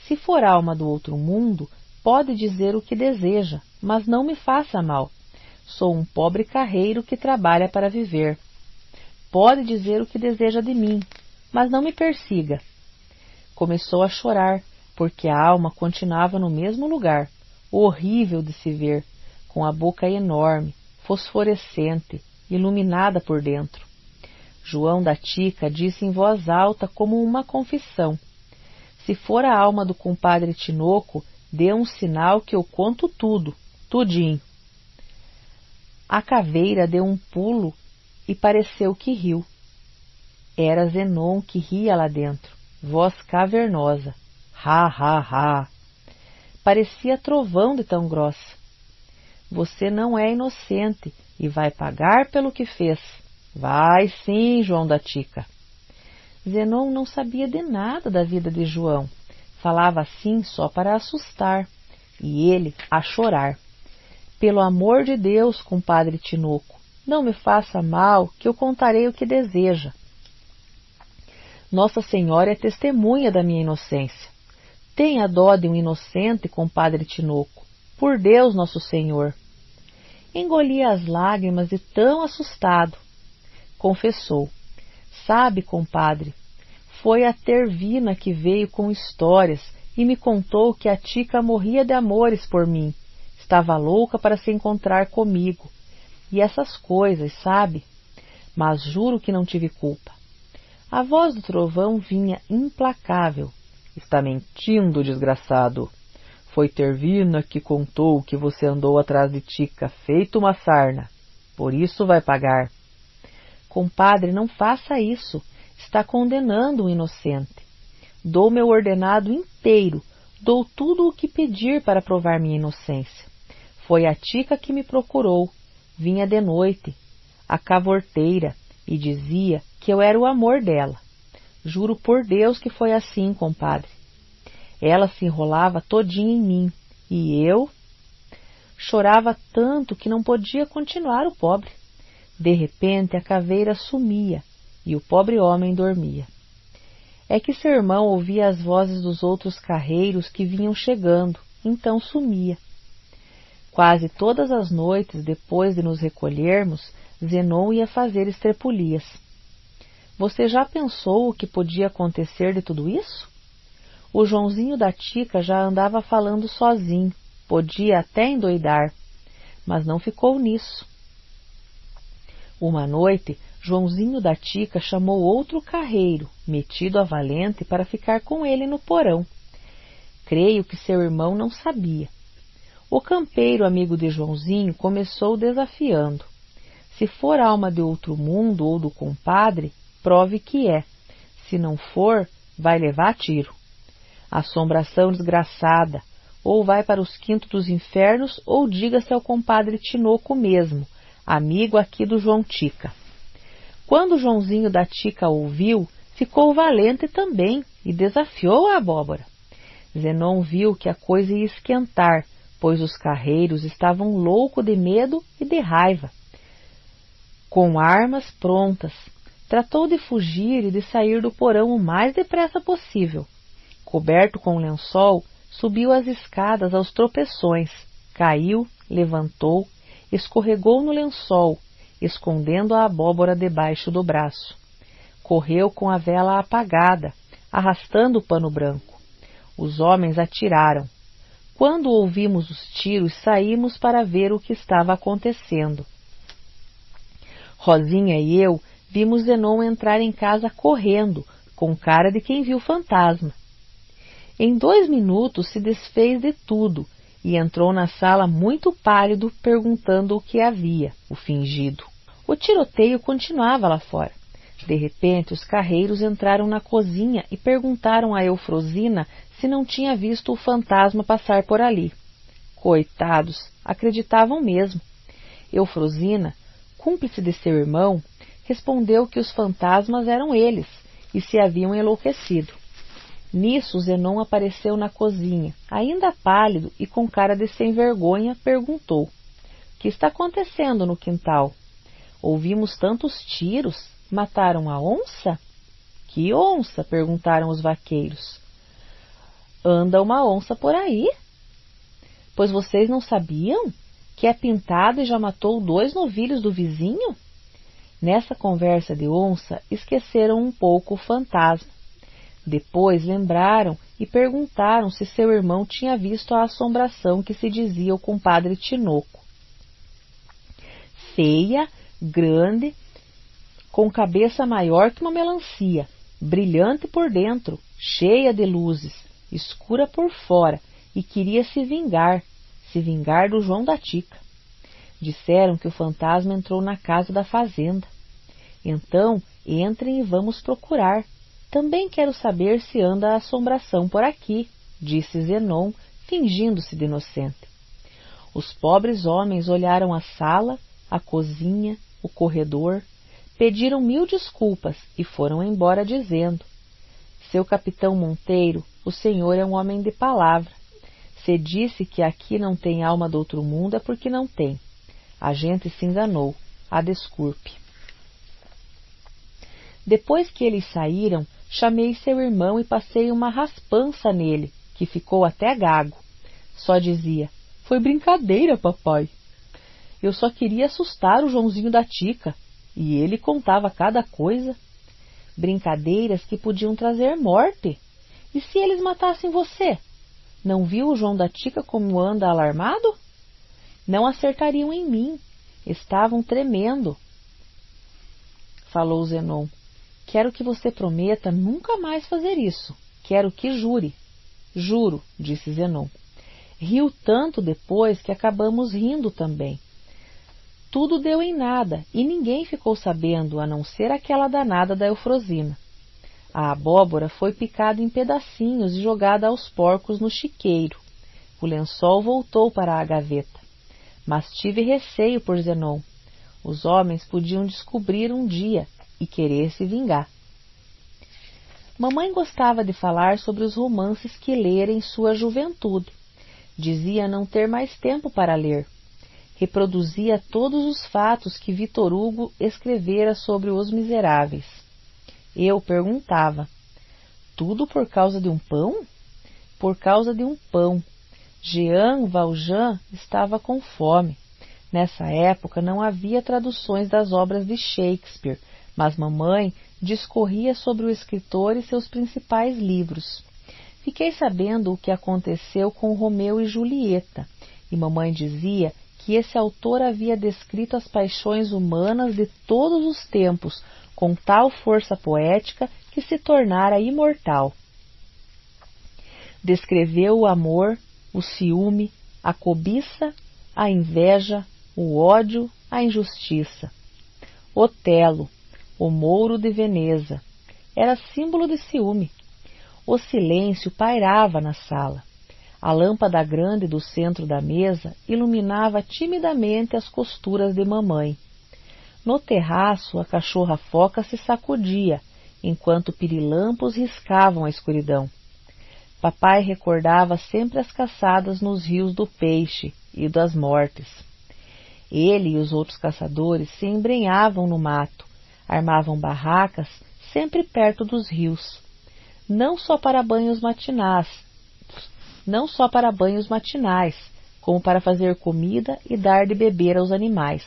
se for alma do outro mundo, pode dizer o que deseja, mas não me faça mal. Sou um pobre carreiro que trabalha para viver. Pode dizer o que deseja de mim, mas não me persiga. Começou a chorar, porque a alma continuava no mesmo lugar, horrível de se ver, com a boca enorme, fosforescente, iluminada por dentro. João da Tica disse em voz alta como uma confissão: se for a alma do compadre Tinoco, dê um sinal que eu conto tudo, tudinho. A caveira deu um pulo e pareceu que riu. Era Zenon que ria lá dentro, voz cavernosa. Ha, ha, ha! Parecia trovão de tão grossa. Você não é inocente e vai pagar pelo que fez. Vai sim, João da Tica. Zenon não sabia de nada da vida de João. Falava assim só para assustar. E ele a chorar. Pelo amor de Deus, compadre Tinoco, não me faça mal, que eu contarei o que deseja. Nossa Senhora é testemunha da minha inocência. Tenha dó de um inocente, compadre Tinoco. Por Deus, Nosso Senhor. Engolia as lágrimas de tão assustado. Confessou: sabe, compadre, foi a Tervina que veio com histórias e me contou que a Tica morria de amores por mim. Estava louca para se encontrar comigo. E essas coisas, sabe? Mas juro que não tive culpa. A voz do trovão vinha implacável. Está mentindo, desgraçado. Foi Tervina que contou que você andou atrás de Tica, feito uma sarna. Por isso vai pagar. Compadre, não faça isso. Está condenando um inocente. Dou meu ordenado inteiro. Dou tudo o que pedir para provar minha inocência. Foi a Tica que me procurou. Vinha de noite, a cavorteira, e dizia que eu era o amor dela. Juro por Deus que foi assim, compadre. Ela se enrolava todinha em mim, e eu chorava tanto que não podia continuar o pobre. De repente a caveira sumia, e o pobre homem dormia. É que seu irmão ouvia as vozes dos outros carreiros que vinham chegando, então sumia. Quase todas as noites, depois de nos recolhermos, Zenon ia fazer estrepulias. Você já pensou o que podia acontecer de tudo isso? O Joãozinho da Tica já andava falando sozinho, podia até endoidar, mas não ficou nisso. Uma noite, Joãozinho da Tica chamou outro carreiro, metido a valente, para ficar com ele no porão. Creio que seu irmão não sabia. O campeiro amigo de Joãozinho começou desafiando. Se for alma de outro mundo ou do compadre, prove que é. Se não for, vai levar tiro. Assombração desgraçada! Ou vai para os quintos dos infernos, ou diga-se ao compadre Tinoco mesmo, amigo aqui do João Tica. Quando o Joãozinho da Tica ouviu, ficou valente também e desafiou a abóbora. Zenon viu que a coisa ia esquentar, pois os carreiros estavam loucos de medo e de raiva. Com armas prontas, tratou de fugir e de sair do porão o mais depressa possível. Coberto com lençol, subiu as escadas aos tropeções, caiu, levantou, escorregou no lençol, escondendo a abóbora debaixo do braço. Correu com a vela apagada, arrastando o pano branco. Os homens atiraram. Quando ouvimos os tiros, saímos para ver o que estava acontecendo. Rosinha e eu vimos Zenon entrar em casa correndo, com cara de quem viu fantasma. Em 2 minutos se desfez de tudo e entrou na sala muito pálido, perguntando o que havia, o fingido. O tiroteio continuava lá fora. De repente, os carreiros entraram na cozinha e perguntaram a Eufrosina se não tinha visto o fantasma passar por ali. Coitados, acreditavam mesmo. Eufrosina, cúmplice de seu irmão, respondeu que os fantasmas eram eles e se haviam enlouquecido. Nisso, Zenon apareceu na cozinha, ainda pálido e com cara de sem vergonha, perguntou: "O que está acontecendo no quintal? Ouvimos tantos tiros. Mataram a onça?" "Que onça?" perguntaram os vaqueiros. "Anda uma onça por aí." "Pois vocês não sabiam que é pintado e já matou 2 novilhos do vizinho?" Nessa conversa de onça, esqueceram um pouco o fantasma. Depois lembraram e perguntaram se seu irmão tinha visto a assombração que se dizia o compadre Tinoco. Feia, grande, com cabeça maior que uma melancia, brilhante por dentro, cheia de luzes, escura por fora, e queria se vingar do João da Tica. Disseram que o fantasma entrou na casa da fazenda. Então, entrem e vamos procurar. Também quero saber se anda a assombração por aqui, disse Zenon, fingindo-se de inocente. Os pobres homens olharam a sala, a cozinha, o corredor, pediram 1000 desculpas e foram embora dizendo: "Seu capitão Monteiro, o senhor é um homem de palavra. Se disse que aqui não tem alma do outro mundo é porque não tem. A gente se enganou. A desculpe." Depois que eles saíram, chamei seu irmão e passei uma raspança nele, que ficou até gago. Só dizia: "Foi brincadeira, papai." Eu só queria assustar o Joãozinho da Tica, e ele contava cada coisa. Brincadeiras que podiam trazer morte. E se eles matassem você? Não viu o João da Tica como anda alarmado? Não acertariam em mim. Estavam tremendo. Falou Zenon: "Quero que você prometa nunca mais fazer isso. Quero que jure." "Juro", disse Zenon. Riu tanto depois que acabamos rindo também. Tudo deu em nada e ninguém ficou sabendo, a não ser aquela danada da Eufrosina. A abóbora foi picada em pedacinhos e jogada aos porcos no chiqueiro. O lençol voltou para a gaveta. Mas tive receio por Zenon. Os homens podiam descobrir um dia e querer se vingar. Mamãe gostava de falar sobre os romances que lera em sua juventude. Dizia não ter mais tempo para ler. Reproduzia todos os fatos que Victor Hugo escrevera sobre os miseráveis. Eu perguntava: "Tudo por causa de um pão?" Por causa de um pão. Jean Valjean estava com fome. Nessa época não havia traduções das obras de Shakespeare, mas mamãe discorria sobre o escritor e seus principais livros. Fiquei sabendo o que aconteceu com Romeu e Julieta, e mamãe dizia que esse autor havia descrito as paixões humanas de todos os tempos com tal força poética que se tornara imortal. Descreveu o amor, o ciúme, a cobiça, a inveja, o ódio, a injustiça. Otelo, o Mouro de Veneza, era símbolo de ciúme. O silêncio pairava na sala. A lâmpada grande do centro da mesa iluminava timidamente as costuras de mamãe. No terraço, a cachorra-foca se sacudia, enquanto pirilampos riscavam a escuridão. Papai recordava sempre as caçadas nos rios do Peixe e das Mortes. Ele e os outros caçadores se embrenhavam no mato, armavam barracas sempre perto dos rios, não só para banhos matinais, como para fazer comida e dar de beber aos animais.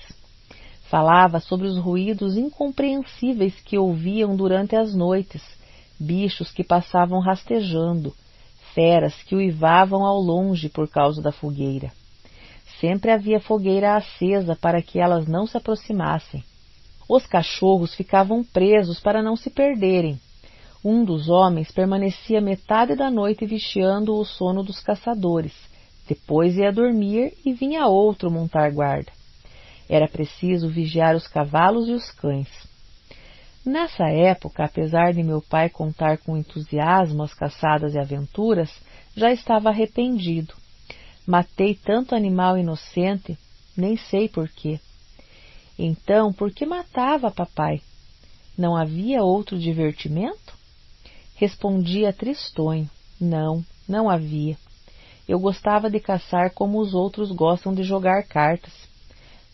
Falava sobre os ruídos incompreensíveis que ouviam durante as noites, bichos que passavam rastejando, feras que uivavam ao longe por causa da fogueira. Sempre havia fogueira acesa para que elas não se aproximassem. Os cachorros ficavam presos para não se perderem. Um dos homens permanecia metade da noite vigiando o sono dos caçadores. Depois ia dormir e vinha outro montar guarda. Era preciso vigiar os cavalos e os cães. Nessa época, apesar de meu pai contar com entusiasmo as caçadas e aventuras, já estava arrependido. Matei tanto animal inocente, nem sei por quê. Então, por que matava, papai? Não havia outro divertimento? Respondia tristonho. Não, não havia. Eu gostava de caçar como os outros gostam de jogar cartas.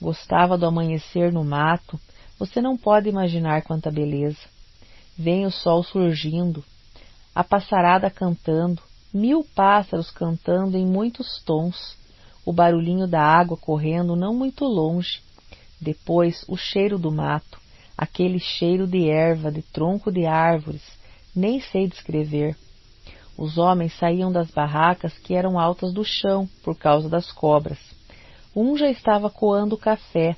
Gostava do amanhecer no mato. Você não pode imaginar quanta beleza. Vem o sol surgindo, a passarada cantando, 1000 pássaros cantando em muitos tons, o barulhinho da água correndo não muito longe. Depois o cheiro do mato, aquele cheiro de erva, de tronco de árvores, nem sei descrever. Os homens saíam das barracas que eram altas do chão por causa das cobras. Um já estava coando café,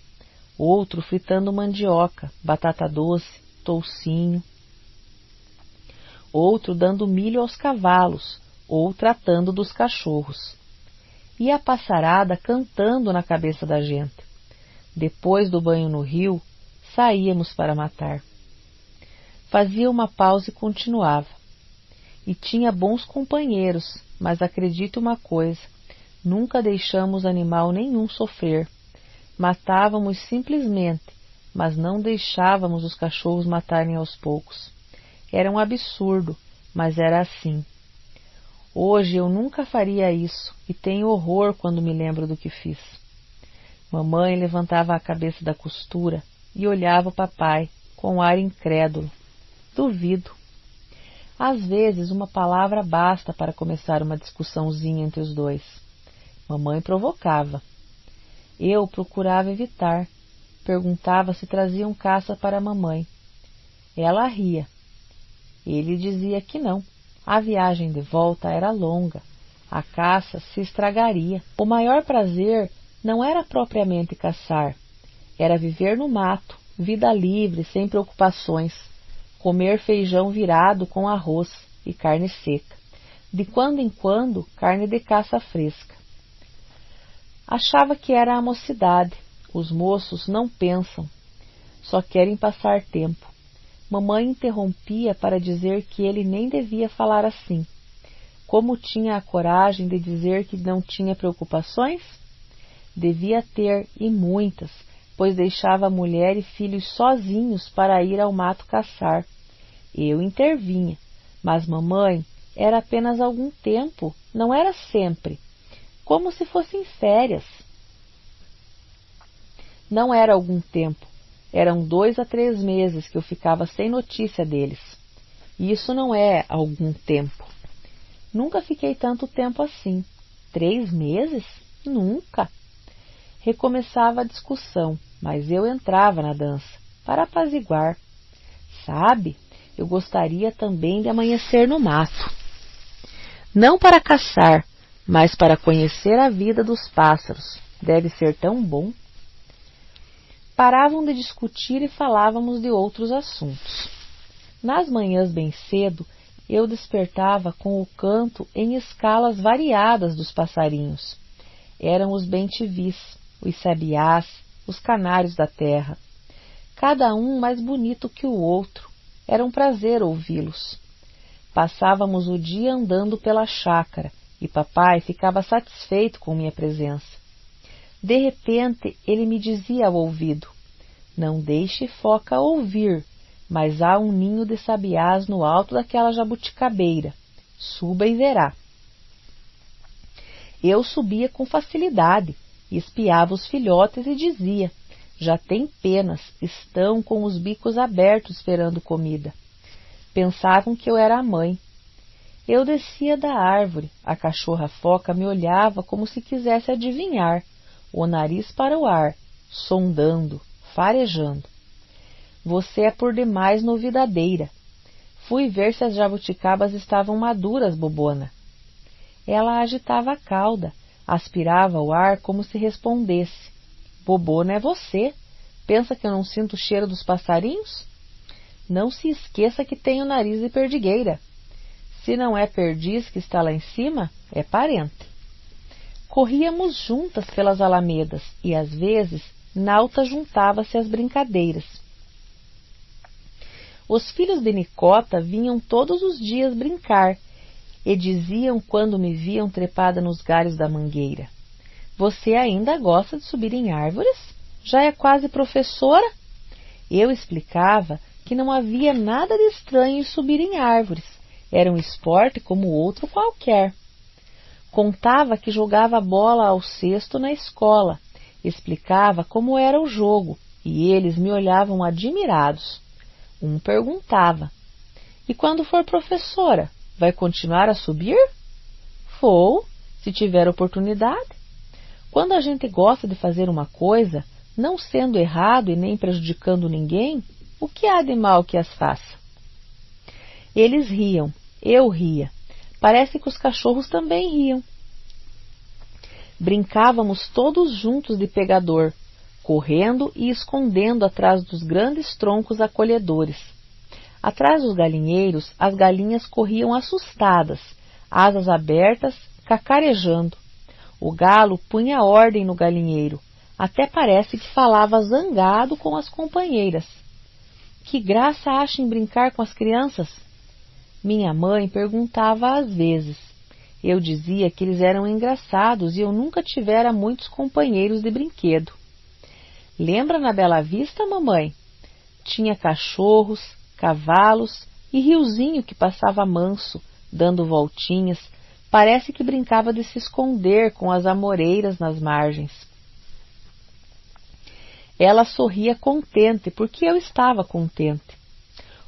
outro fritando mandioca, batata doce, toucinho, outro dando milho aos cavalos, ou tratando dos cachorros. E a passarada cantando na cabeça da gente. Depois do banho no rio, saíamos para matar. Fazia uma pausa e continuava. E tinha bons companheiros, mas acredite uma coisa, nunca deixamos animal nenhum sofrer. Matávamos simplesmente, mas não deixávamos os cachorros matarem aos poucos. Era um absurdo, mas era assim. Hoje eu nunca faria isso e tenho horror quando me lembro do que fiz. Mamãe levantava a cabeça da costura e olhava o papai com ar incrédulo. Duvido. Às vezes uma palavra basta para começar uma discussãozinha entre os dois. Mamãe provocava. Eu procurava evitar. Perguntava se traziam caça para a mamãe. Ela ria. Ele dizia que não. A viagem de volta era longa. A caça se estragaria. O maior prazer não era propriamente caçar. Era viver no mato, vida livre, sem preocupações. Comer feijão virado com arroz e carne seca. De quando em quando, carne de caça fresca. Achava que era a mocidade. Os moços não pensam. Só querem passar tempo. Mamãe interrompia para dizer que ele nem devia falar assim. Como tinha a coragem de dizer que não tinha preocupações? Devia ter, e muitas, pois deixava a mulher e filhos sozinhos para ir ao mato caçar. Eu intervinha, mas mamãe, era apenas algum tempo, não era sempre, como se fossem férias. Não era algum tempo. Eram 2 a 3 meses que eu ficava sem notícia deles. E isso não é algum tempo. Nunca fiquei tanto tempo assim. 3 meses? Nunca. Recomeçava a discussão, mas eu entrava na dança, para apaziguar. Sabe, eu gostaria também de amanhecer no mato. Não para caçar, mas para conhecer a vida dos pássaros. Deve ser tão bom. Paravam de discutir e falávamos de outros assuntos. Nas manhãs bem cedo, eu despertava com o canto em escalas variadas dos passarinhos. Eram os bem-te-vis, os sabiás, os canários da terra. Cada um mais bonito que o outro. Era um prazer ouvi-los. Passávamos o dia andando pela chácara e papai ficava satisfeito com minha presença. De repente, ele me dizia ao ouvido: não deixe Foca ouvir, mas há um ninho de sabiás no alto daquela jabuticabeira. Suba e verá. Eu subia com facilidade, espiava os filhotes e dizia: já têm penas, estão com os bicos abertos esperando comida. Pensavam que eu era a mãe. Eu descia da árvore, a cachorra Foca me olhava como se quisesse adivinhar, o nariz para o ar, sondando, farejando. Você é por demais novidadeira. Fui ver se as jabuticabas estavam maduras, bobona. Ela agitava a cauda, aspirava o ar como se respondesse: bobona é você. Pensa que eu não sinto o cheiro dos passarinhos? Não se esqueça que tenho nariz de perdigueira. Se não é perdiz que está lá em cima, é parente. Corríamos juntas pelas alamedas e, às vezes, Nauta juntava-se às brincadeiras. Os filhos de Nicota vinham todos os dias brincar e diziam quando me viam trepada nos galhos da mangueira: você ainda gosta de subir em árvores? Já é quase professora? Eu explicava que não havia nada de estranho em subir em árvores. Era um esporte como outro qualquer. Contava que jogava bola ao cesto na escola. Explicava como era o jogo, e eles me olhavam admirados. Um perguntava: e quando for professora, vai continuar a subir? Vou, se tiver oportunidade. Quando a gente gosta de fazer uma coisa, não sendo errado e nem prejudicando ninguém, o que há de mal que as faça? Eles riam, eu ria. Parece que os cachorros também riam. Brincávamos todos juntos de pegador, correndo e escondendo atrás dos grandes troncos acolhedores. Atrás dos galinheiros, as galinhas corriam assustadas, asas abertas, cacarejando. O galo punha ordem no galinheiro. Até parece que falava zangado com as companheiras. Que graça acha em brincar com as crianças? Minha mãe perguntava às vezes. Eu dizia que eles eram engraçados e eu nunca tivera muitos companheiros de brinquedo. Lembra na Bela Vista, mamãe? Tinha cachorros, cavalos e riozinho que passava manso, dando voltinhas. Parece que brincava de se esconder com as amoreiras nas margens. Ela sorria contente, porque eu estava contente.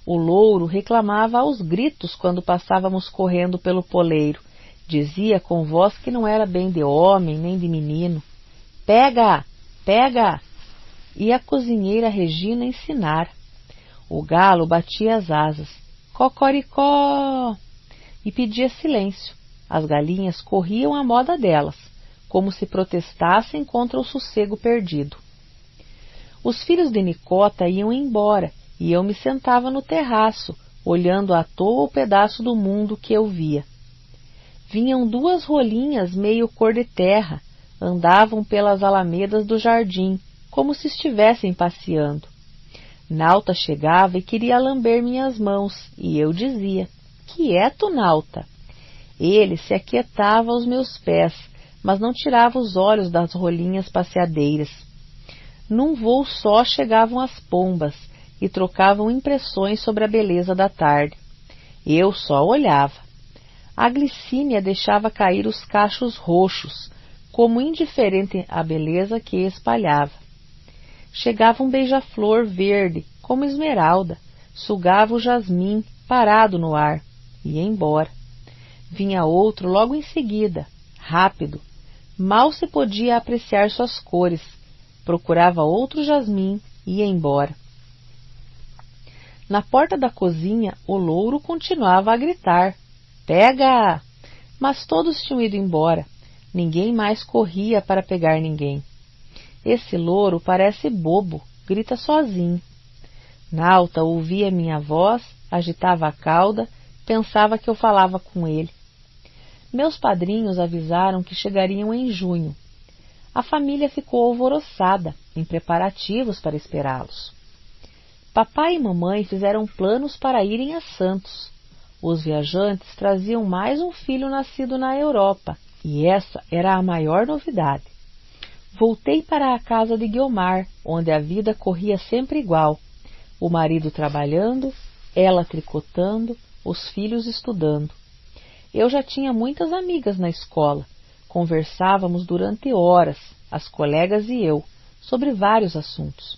O louro reclamava aos gritos quando passávamos correndo pelo poleiro. Dizia com voz que não era bem de homem nem de menino: pega, pega! E a cozinheira Regina ensinara. O galo batia as asas, cocoricó, e pedia silêncio. As galinhas corriam à moda delas, como se protestassem contra o sossego perdido. Os filhos de Nicota iam embora e eu me sentava no terraço, olhando à toa o pedaço do mundo que eu via. Vinham duas rolinhas meio cor de terra, andavam pelas alamedas do jardim, como se estivessem passeando. Nauta chegava e queria lamber minhas mãos, e eu dizia: quieto, Nauta. Ele se aquietava aos meus pés, mas não tirava os olhos das rolinhas passeadeiras. Num voo só chegavam as pombas e trocavam impressões sobre a beleza da tarde. Eu só olhava. A Glicínia deixava cair os cachos roxos, como indiferente à beleza que espalhava. Chegava um beija-flor verde, como esmeralda, sugava o jasmim, parado no ar, e ia embora. Vinha outro logo em seguida, rápido. Mal se podia apreciar suas cores. Procurava outro jasmim e ia embora. Na porta da cozinha, o louro continuava a gritar: pega! Mas todos tinham ido embora. Ninguém mais corria para pegar ninguém. Esse louro parece bobo, grita sozinho. Nauta ouvia minha voz, agitava a cauda, pensava que eu falava com ele. Meus padrinhos avisaram que chegariam em junho. A família ficou alvoroçada, em preparativos para esperá-los. Papai e mamãe fizeram planos para irem a Santos. Os viajantes traziam mais um filho nascido na Europa, e essa era a maior novidade. Voltei para a casa de Guiomar, onde a vida corria sempre igual. O marido trabalhando, ela tricotando, os filhos estudando. Eu já tinha muitas amigas na escola. Conversávamos durante horas, as colegas e eu, sobre vários assuntos.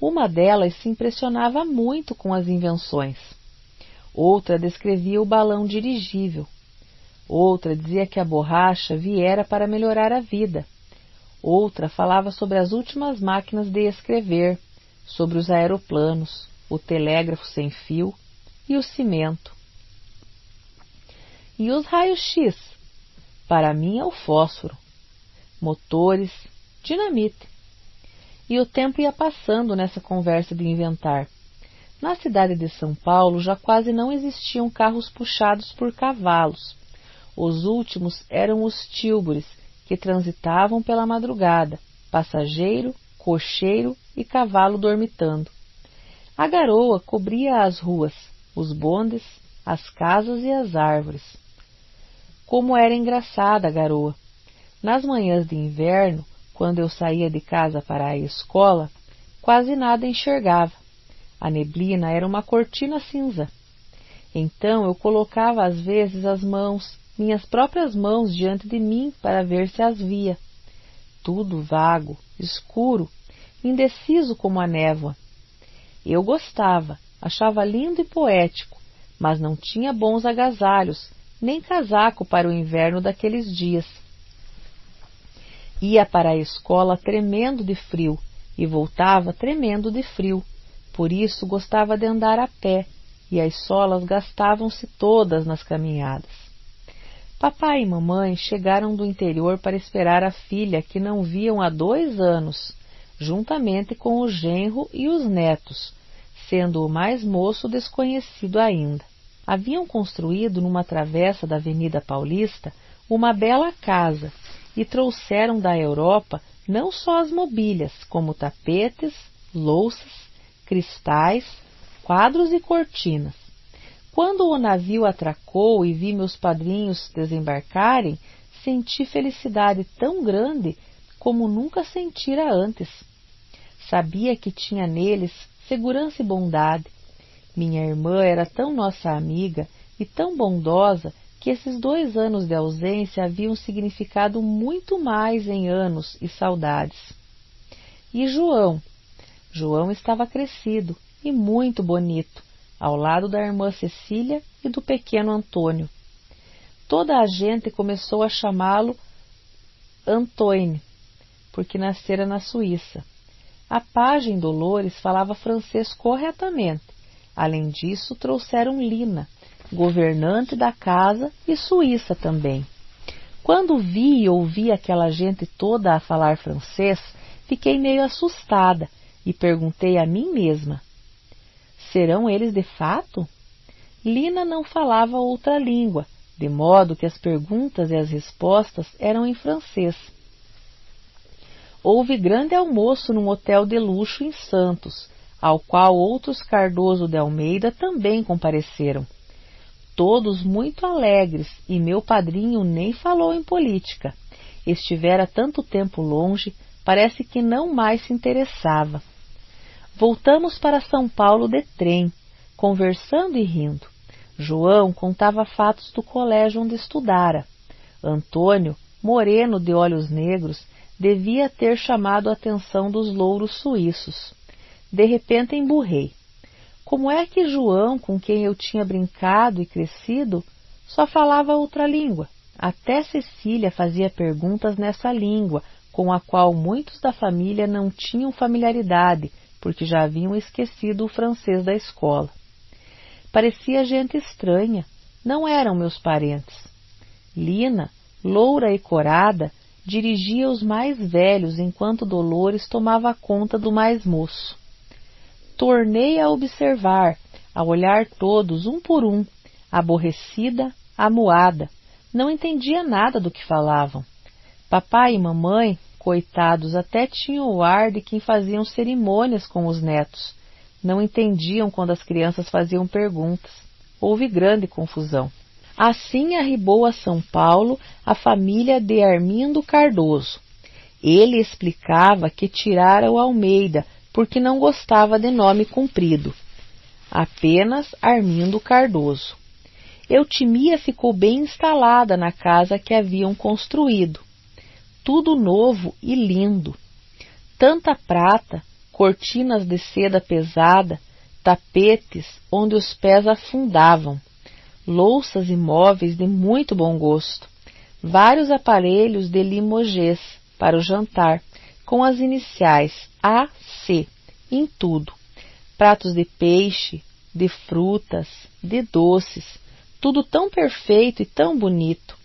Uma delas se impressionava muito com as invenções. Outra descrevia o balão dirigível. Outra dizia que a borracha viera para melhorar a vida. Outra falava sobre as últimas máquinas de escrever, sobre os aeroplanos, o telégrafo sem fio e o cimento. E os raios-x? Para mim é o fósforo. Motores, dinamite. E o tempo ia passando nessa conversa de inventar. Na cidade de São Paulo já quase não existiam carros puxados por cavalos. Os últimos eram os tílbures, que transitavam pela madrugada, passageiro, cocheiro e cavalo dormitando. A garoa cobria as ruas, os bondes, as casas e as árvores. Como era engraçada a garoa! Nas manhãs de inverno, quando eu saía de casa para a escola, quase nada enxergava. A neblina era uma cortina cinza. Então eu colocava às vezes as mãos, minhas próprias mãos, diante de mim para ver se as via. Tudo vago, escuro, indeciso como a névoa. Eu gostava, achava lindo e poético, mas não tinha bons agasalhos, nem casaco para o inverno daqueles dias. Ia para a escola tremendo de frio e voltava tremendo de frio. Por isso gostava de andar a pé, e as solas gastavam-se todas nas caminhadas. Papai e mamãe chegaram do interior para esperar a filha que não viam há 2 anos, juntamente com o genro e os netos, sendo o mais moço desconhecido ainda. Haviam construído numa travessa da Avenida Paulista uma bela casa e trouxeram da Europa não só as mobílias, como tapetes, louças, cristais, quadros e cortinas. Quando o navio atracou e vi meus padrinhos desembarcarem, senti felicidade tão grande como nunca sentira antes. Sabia que tinha neles segurança e bondade. Minha irmã era tão nossa amiga e tão bondosa que esses 2 anos de ausência haviam significado muito mais em anos e saudades. E João? João estava crescido e muito bonito, ao lado da irmã Cecília e do pequeno Antônio. Toda a gente começou a chamá-lo Antoine, porque nascera na Suíça. A pajem Dolores falava francês corretamente. Além disso, trouxeram Lina, governante da casa e suíça também. Quando vi e ouvi aquela gente toda a falar francês, fiquei meio assustada e perguntei a mim mesma: serão eles de fato? Lina não falava outra língua, de modo que as perguntas e as respostas eram em francês. Houve grande almoço num hotel de luxo em Santos, ao qual outros Cardoso de Almeida também compareceram. Todos muito alegres, e meu padrinho nem falou em política. Estivera tanto tempo longe, parece que não mais se interessava. Voltamos para São Paulo de trem, conversando e rindo. João contava fatos do colégio onde estudara. Antônio, moreno de olhos negros, devia ter chamado a atenção dos louros suíços. De repente emburrei. Como é que João, com quem eu tinha brincado e crescido, só falava outra língua? Até Cecília fazia perguntas nessa língua, com a qual muitos da família não tinham familiaridade, porque já haviam esquecido o francês da escola. Parecia gente estranha, não eram meus parentes. Lina, loura e corada, dirigia os mais velhos, enquanto Dolores tomava conta do mais moço. Tornei a observar, a olhar todos, um por um, aborrecida, amuada. Não entendia nada do que falavam. Papai e mamãe, coitados, até tinham o ar de quem faziam cerimônias com os netos. Não entendiam quando as crianças faziam perguntas. houve grande confusão. Assim arribou a São Paulo a família de Armindo Cardoso. Ele explicava que tirara o Almeida porque não gostava de nome comprido. Apenas Armindo Cardoso. Eutimia ficou bem instalada na casa que haviam construído. Tudo novo e lindo. Tanta prata, cortinas de seda pesada, tapetes onde os pés afundavam, louças e móveis de muito bom gosto, vários aparelhos de limogês para o jantar, com as iniciais A.C. em tudo, pratos de peixe, de frutas, de doces, tudo tão perfeito e tão bonito.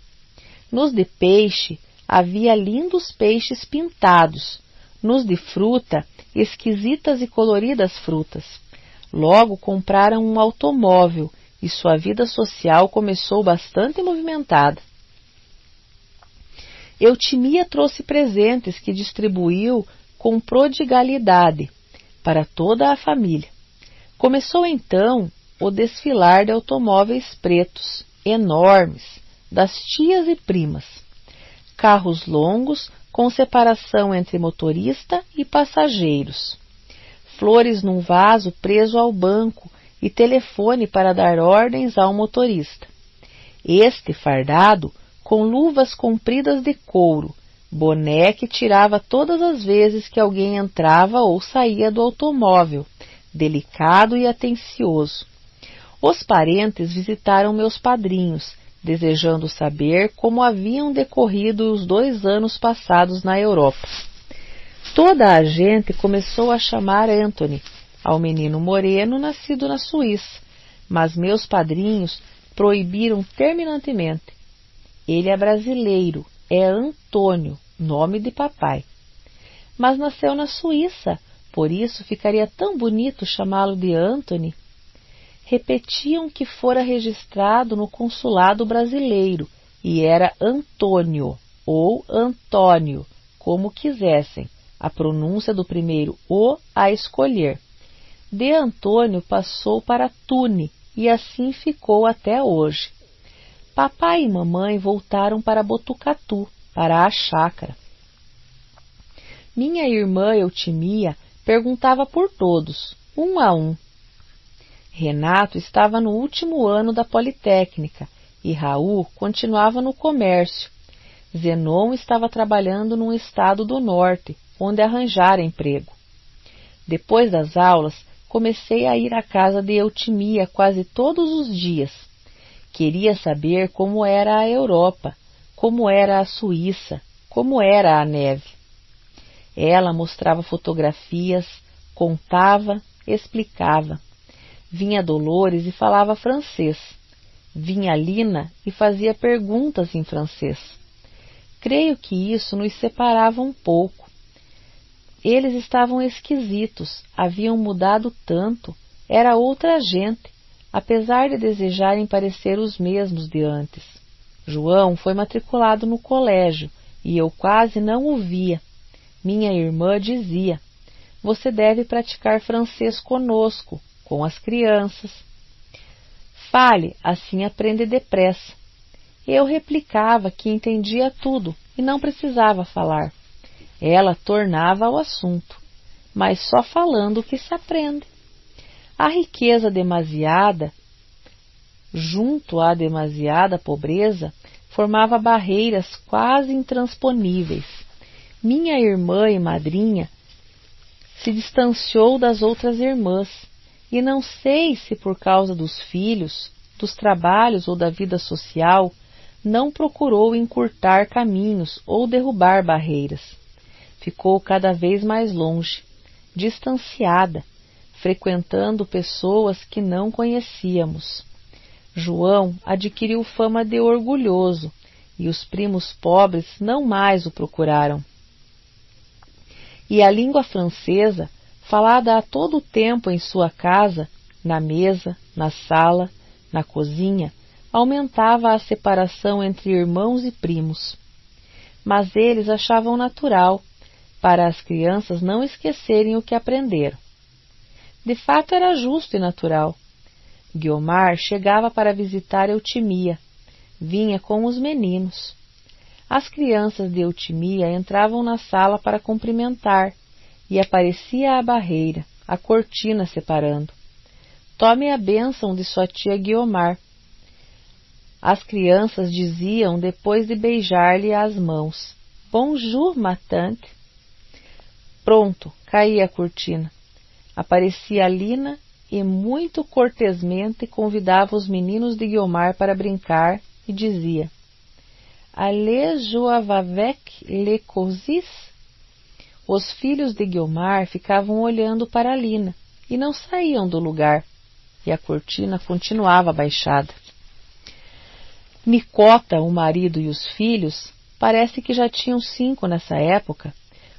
Nos de peixe havia lindos peixes pintados, nos de fruta, esquisitas e coloridas frutas. Logo compraram um automóvel e sua vida social começou bastante movimentada. Eutimia trouxe presentes que distribuiu com prodigalidade para toda a família. Começou então o desfilar de automóveis pretos, enormes, das tias e primas. Carros longos com separação entre motorista e passageiros. Flores num vaso preso ao banco e telefone para dar ordens ao motorista. Este fardado com luvas compridas de couro, boné que tirava todas as vezes que alguém entrava ou saía do automóvel, delicado e atencioso. Os parentes visitaram meus padrinhos, desejando saber como haviam decorrido os 2 anos passados na Europa. Toda a gente começou a chamar Anthony, ao menino moreno nascido na Suíça, mas meus padrinhos proibiram terminantemente. Ele é brasileiro, é Antônio, nome de papai. Mas nasceu na Suíça, por isso ficaria tão bonito chamá-lo de Anthony. Repetiam que fora registrado no consulado brasileiro e era Antônio ou Antônio, como quisessem, a pronúncia do primeiro O a escolher. De Antônio passou para Tune e assim ficou até hoje. Papai e mamãe voltaram para Botucatu, para a chácara. Minha irmã Eutimia perguntava por todos, um a um. Renato estava no último ano da Politécnica e Raul continuava no comércio. Zenon estava trabalhando num estado do norte, onde arranjara emprego. Depois das aulas, comecei a ir à casa de Eutimia quase todos os dias. Queria saber como era a Europa, como era a Suíça, como era a neve. Ela mostrava fotografias, contava, explicava. Vinha Dolores e falava francês. Vinha Lina e fazia perguntas em francês. Creio que isso nos separava um pouco. Eles estavam esquisitos, haviam mudado tanto, era outra gente, apesar de desejarem parecer os mesmos de antes. João foi matriculado no colégio e eu quase não o via. Minha irmã dizia: "Você deve praticar francês conosco, com as crianças. Fale, assim aprende depressa." Eu replicava que entendia tudo e não precisava falar. Ela tornava ao assunto, mas só falando que se aprende. A riqueza demasiada, junto à demasiada pobreza, formava barreiras quase intransponíveis. Minha irmã e madrinha se distanciou das outras irmãs, e não sei se por causa dos filhos, dos trabalhos ou da vida social, não procurou encurtar caminhos ou derrubar barreiras. Ficou cada vez mais longe, distanciada, frequentando pessoas que não conhecíamos. João adquiriu fama de orgulhoso e os primos pobres não mais o procuraram. E a língua francesa, falada a todo tempo em sua casa, na mesa, na sala, na cozinha, aumentava a separação entre irmãos e primos. Mas eles achavam natural, para as crianças não esquecerem o que aprenderam. De fato era justo e natural. Guiomar chegava para visitar Eutimia. Vinha com os meninos. As crianças de Eutimia entravam na sala para cumprimentar, e aparecia a barreira, a cortina separando. Tome a bênção de sua tia Guiomar. As crianças diziam depois de beijar-lhe as mãos. Bonjour, ma tante. Pronto, caía a cortina. Aparecia Lina e muito cortesmente convidava os meninos de Guiomar para brincar e dizia: Allez jouer avec les cousins. Os filhos de Guiomar ficavam olhando para Lina e não saíam do lugar, e a cortina continuava baixada. Nicota, o marido e os filhos, parece que já tinham 5 nessa época,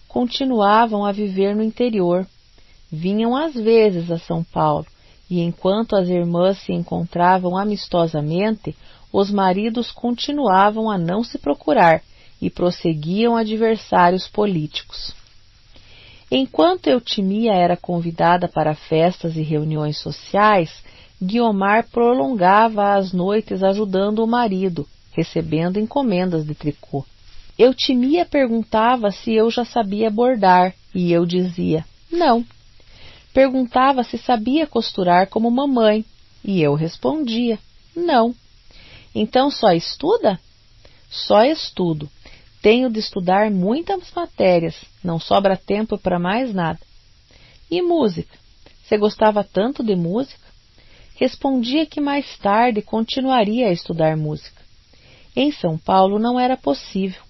continuavam a viver no interior. Vinham às vezes a São Paulo, e enquanto as irmãs se encontravam amistosamente, os maridos continuavam a não se procurar e prosseguiam adversários políticos. Enquanto Eutimia era convidada para festas e reuniões sociais, Guiomar prolongava as noites ajudando o marido, recebendo encomendas de tricô. Eutimia perguntava se eu já sabia bordar, e eu dizia, não. Perguntava se sabia costurar como mamãe, e eu respondia, não. Então só estuda? Só estudo. Tenho de estudar muitas matérias, não sobra tempo para mais nada. E música? Você gostava tanto de música? Respondia que mais tarde continuaria a estudar música. Em São Paulo não era possível.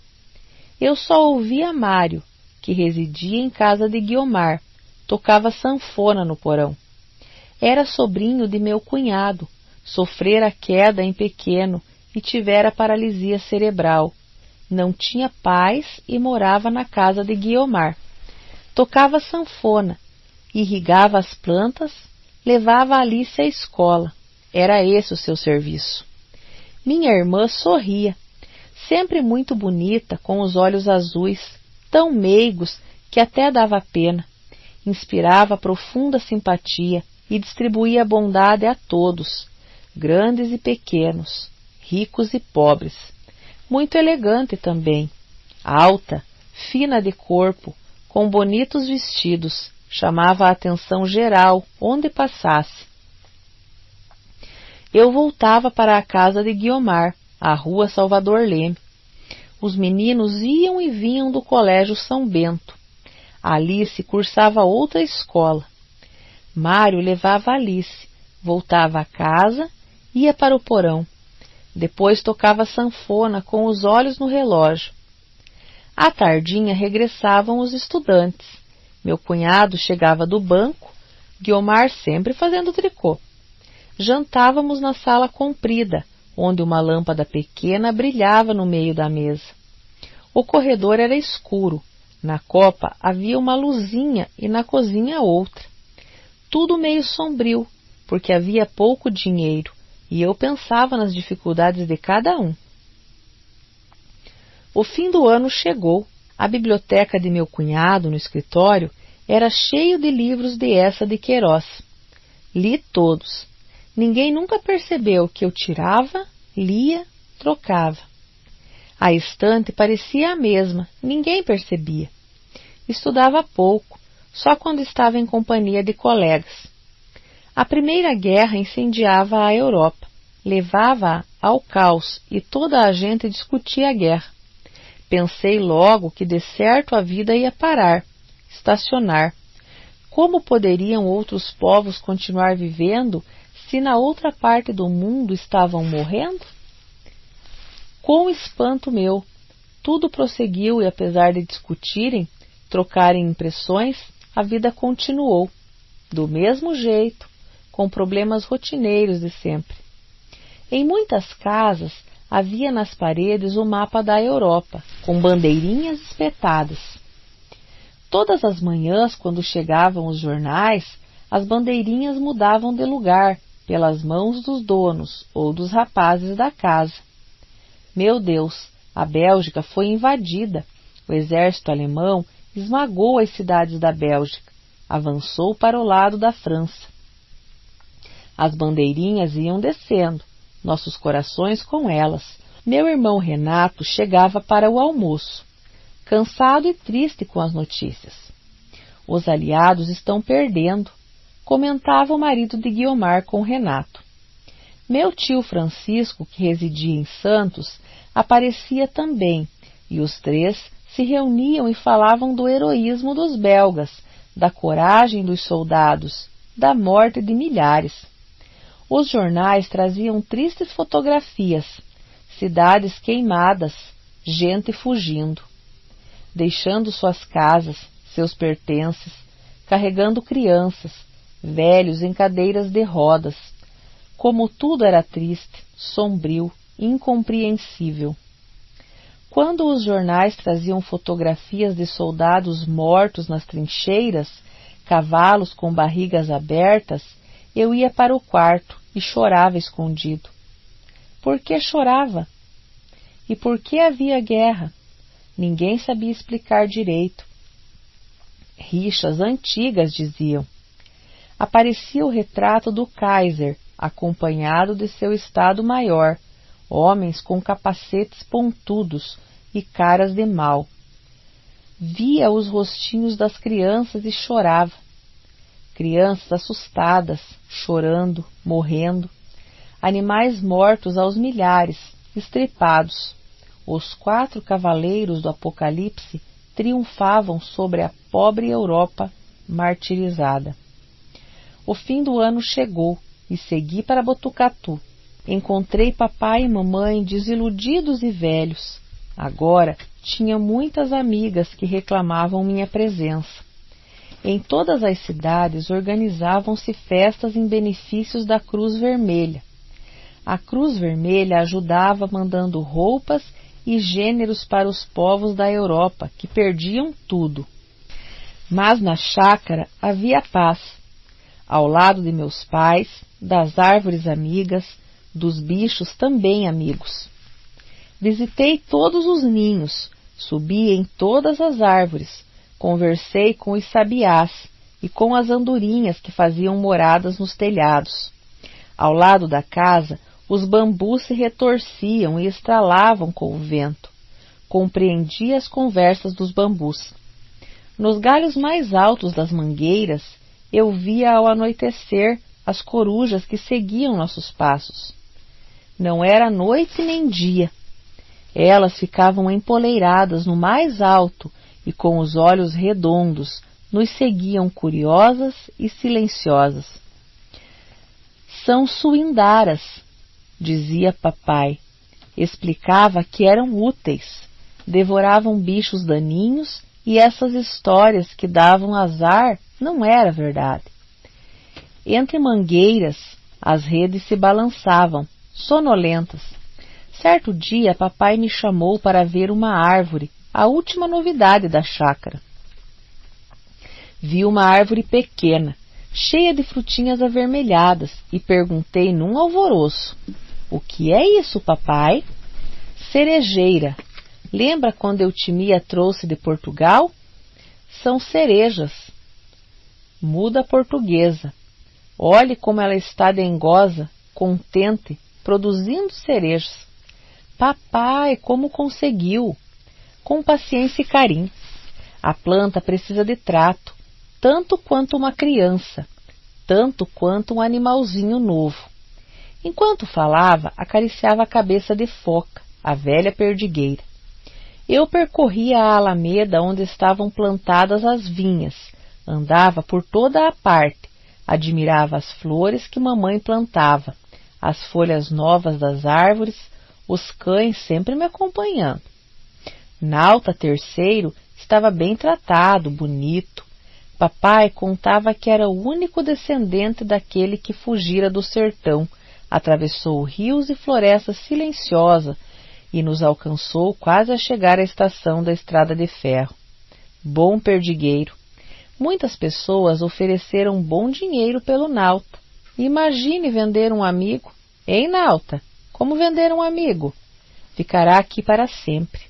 Eu só ouvia Mário, que residia em casa de Guiomar, tocava sanfona no porão. Era sobrinho de meu cunhado, sofrera queda em pequeno e tivera paralisia cerebral. Não tinha pais e morava na casa de Guiomar. Tocava sanfona, irrigava as plantas, levava Alice à escola. Era esse o seu serviço. Minha irmã sorria, sempre muito bonita, com os olhos azuis, tão meigos que até dava pena. Inspirava profunda simpatia e distribuía bondade a todos, grandes e pequenos, ricos e pobres. Muito elegante também, alta, fina de corpo, com bonitos vestidos, chamava a atenção geral onde passasse. Eu voltava para a casa de Guiomar, à rua Salvador Leme. Os meninos iam e vinham do colégio São Bento. Alice cursava outra escola. Mário levava Alice, voltava a casa, ia para o porão. Depois tocava sanfona com os olhos no relógio. À tardinha regressavam os estudantes. Meu cunhado chegava do banco, Guiomar sempre fazendo tricô. Jantávamos na sala comprida, onde uma lâmpada pequena brilhava no meio da mesa. O corredor era escuro. Na copa havia uma luzinha e na cozinha outra. Tudo meio sombrio, porque havia pouco dinheiro, e eu pensava nas dificuldades de cada um. O fim do ano chegou. A biblioteca de meu cunhado, no escritório, era cheio de livros de Eça de Queiroz. Li todos. Ninguém nunca percebeu que eu tirava, lia, trocava. A estante parecia a mesma, ninguém percebia. Estudava pouco, só quando estava em companhia de colegas. A Primeira Guerra incendiava a Europa, levava-a ao caos e toda a gente discutia a guerra. Pensei logo que de certo a vida ia parar, estacionar. Como poderiam outros povos continuar vivendo se na outra parte do mundo estavam morrendo? Com espanto meu, tudo prosseguiu e apesar de discutirem, trocarem impressões, a vida continuou, do mesmo jeito, com problemas rotineiros de sempre. Em muitas casas havia nas paredes o mapa da Europa, com bandeirinhas espetadas. Todas as manhãs, quando chegavam os jornais, as bandeirinhas mudavam de lugar, pelas mãos dos donos ou dos rapazes da casa. Meu Deus, a Bélgica foi invadida. O exército alemão esmagou as cidades da Bélgica, avançou para o lado da França. As bandeirinhas iam descendo, nossos corações com elas. Meu irmão Renato chegava para o almoço, cansado e triste com as notícias. Os aliados estão perdendo, comentava o marido de Guiomar com Renato. Meu tio Francisco, que residia em Santos, aparecia também, e os três se reuniam e falavam do heroísmo dos belgas, da coragem dos soldados, da morte de milhares. Os jornais traziam tristes fotografias, cidades queimadas, gente fugindo, deixando suas casas, seus pertences, carregando crianças, velhos em cadeiras de rodas. Como tudo era triste, sombrio, incompreensível. Quando os jornais traziam fotografias de soldados mortos nas trincheiras, cavalos com barrigas abertas, eu ia para o quarto e chorava escondido. Por que chorava? E por que havia guerra? Ninguém sabia explicar direito. Rixas antigas, diziam. Aparecia o retrato do Kaiser, acompanhado de seu Estado-Maior, homens com capacetes pontudos e caras de mal. Via os rostinhos das crianças e chorava. Crianças assustadas, chorando, morrendo. Animais mortos aos milhares, estripados. Os 4 cavaleiros do Apocalipse triunfavam sobre a pobre Europa martirizada. O fim do ano chegou e segui para Botucatu. Encontrei papai e mamãe desiludidos e velhos. Agora tinha muitas amigas que reclamavam minha presença. Em todas as cidades organizavam-se festas em benefícios da Cruz Vermelha. A Cruz Vermelha ajudava mandando roupas e gêneros para os povos da Europa, que perdiam tudo. Mas na chácara havia paz, ao lado de meus pais, das árvores amigas, dos bichos também amigos. Visitei todos os ninhos, subi em todas as árvores, conversei com os sabiás e com as andorinhas que faziam moradas nos telhados. Ao lado da casa, os bambus se retorciam e estralavam com o vento. Compreendi as conversas dos bambus. Nos galhos mais altos das mangueiras, eu via ao anoitecer as corujas que seguiam nossos passos. Não era noite nem dia. Elas ficavam empoleiradas no mais alto e com os olhos redondos nos seguiam curiosas e silenciosas. São suindaras, dizia papai. Explicava que eram úteis, devoravam bichos daninhos e essas histórias que davam azar não era verdade. Entre mangueiras, as redes se balançavam, sonolentas. Certo dia, papai me chamou para ver uma árvore, a última novidade da chácara. Vi uma árvore pequena, cheia de frutinhas avermelhadas, e perguntei num alvoroço: "O que é isso, papai?" "Cerejeira. Lembra quando Eutimia trouxe de Portugal?" "São cerejas." Muda portuguesa. Olhe como ela está dengosa, contente, produzindo cerejas. "Papai, como conseguiu?" "Com paciência e carinho. A planta precisa de trato, tanto quanto uma criança, tanto quanto um animalzinho novo." Enquanto falava, acariciava a cabeça de Foca, a velha perdigueira. Eu percorria a alameda onde estavam plantadas as vinhas, andava por toda a parte, admirava as flores que mamãe plantava, as folhas novas das árvores, os cães sempre me acompanhando. Nauta III estava bem tratado, bonito. Papai contava que era o único descendente daquele que fugira do sertão, atravessou rios e florestas silenciosa e nos alcançou quase a chegar à estação da estrada de ferro. Bom perdigueiro. Muitas pessoas ofereceram bom dinheiro pelo Nauta. Imagine vender um amigo. Hein, Nauta? Como vender um amigo? Ficará aqui para sempre.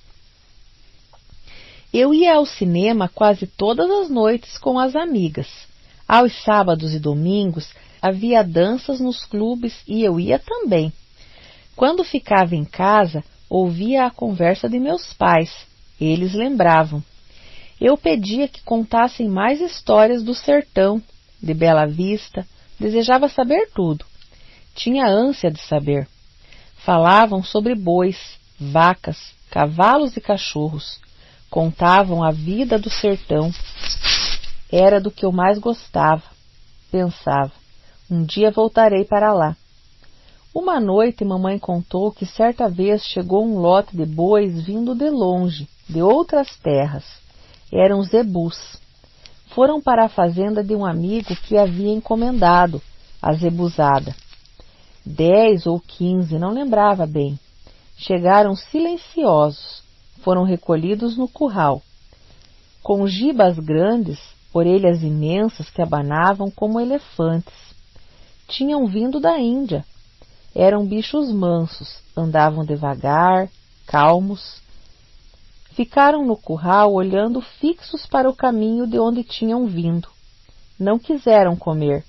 Eu ia ao cinema quase todas as noites com as amigas. Aos sábados e domingos, Havia danças nos clubes e eu ia também. Quando ficava em casa, ouvia a conversa de meus pais. Eles lembravam. Eu pedia que contassem mais histórias do sertão, de Bela Vista. Desejava saber tudo. Tinha ânsia de saber. Falavam sobre bois, vacas, cavalos e cachorros. Contavam a vida do sertão. Era do que eu mais gostava. Pensava, um dia voltarei para lá. Uma noite mamãe contou que certa vez chegou um lote de bois vindo de longe, de outras terras. Eram zebus. Foram para a fazenda de um amigo que havia encomendado, a zebuzada. 10 ou 15, não lembrava bem. Chegaram silenciosos, foram recolhidos no curral. Com gibas grandes, orelhas imensas que abanavam como elefantes. Tinham vindo da Índia. Eram bichos mansos, andavam devagar, calmos. Ficaram no curral olhando fixos para o caminho de onde tinham vindo. Não quiseram comer.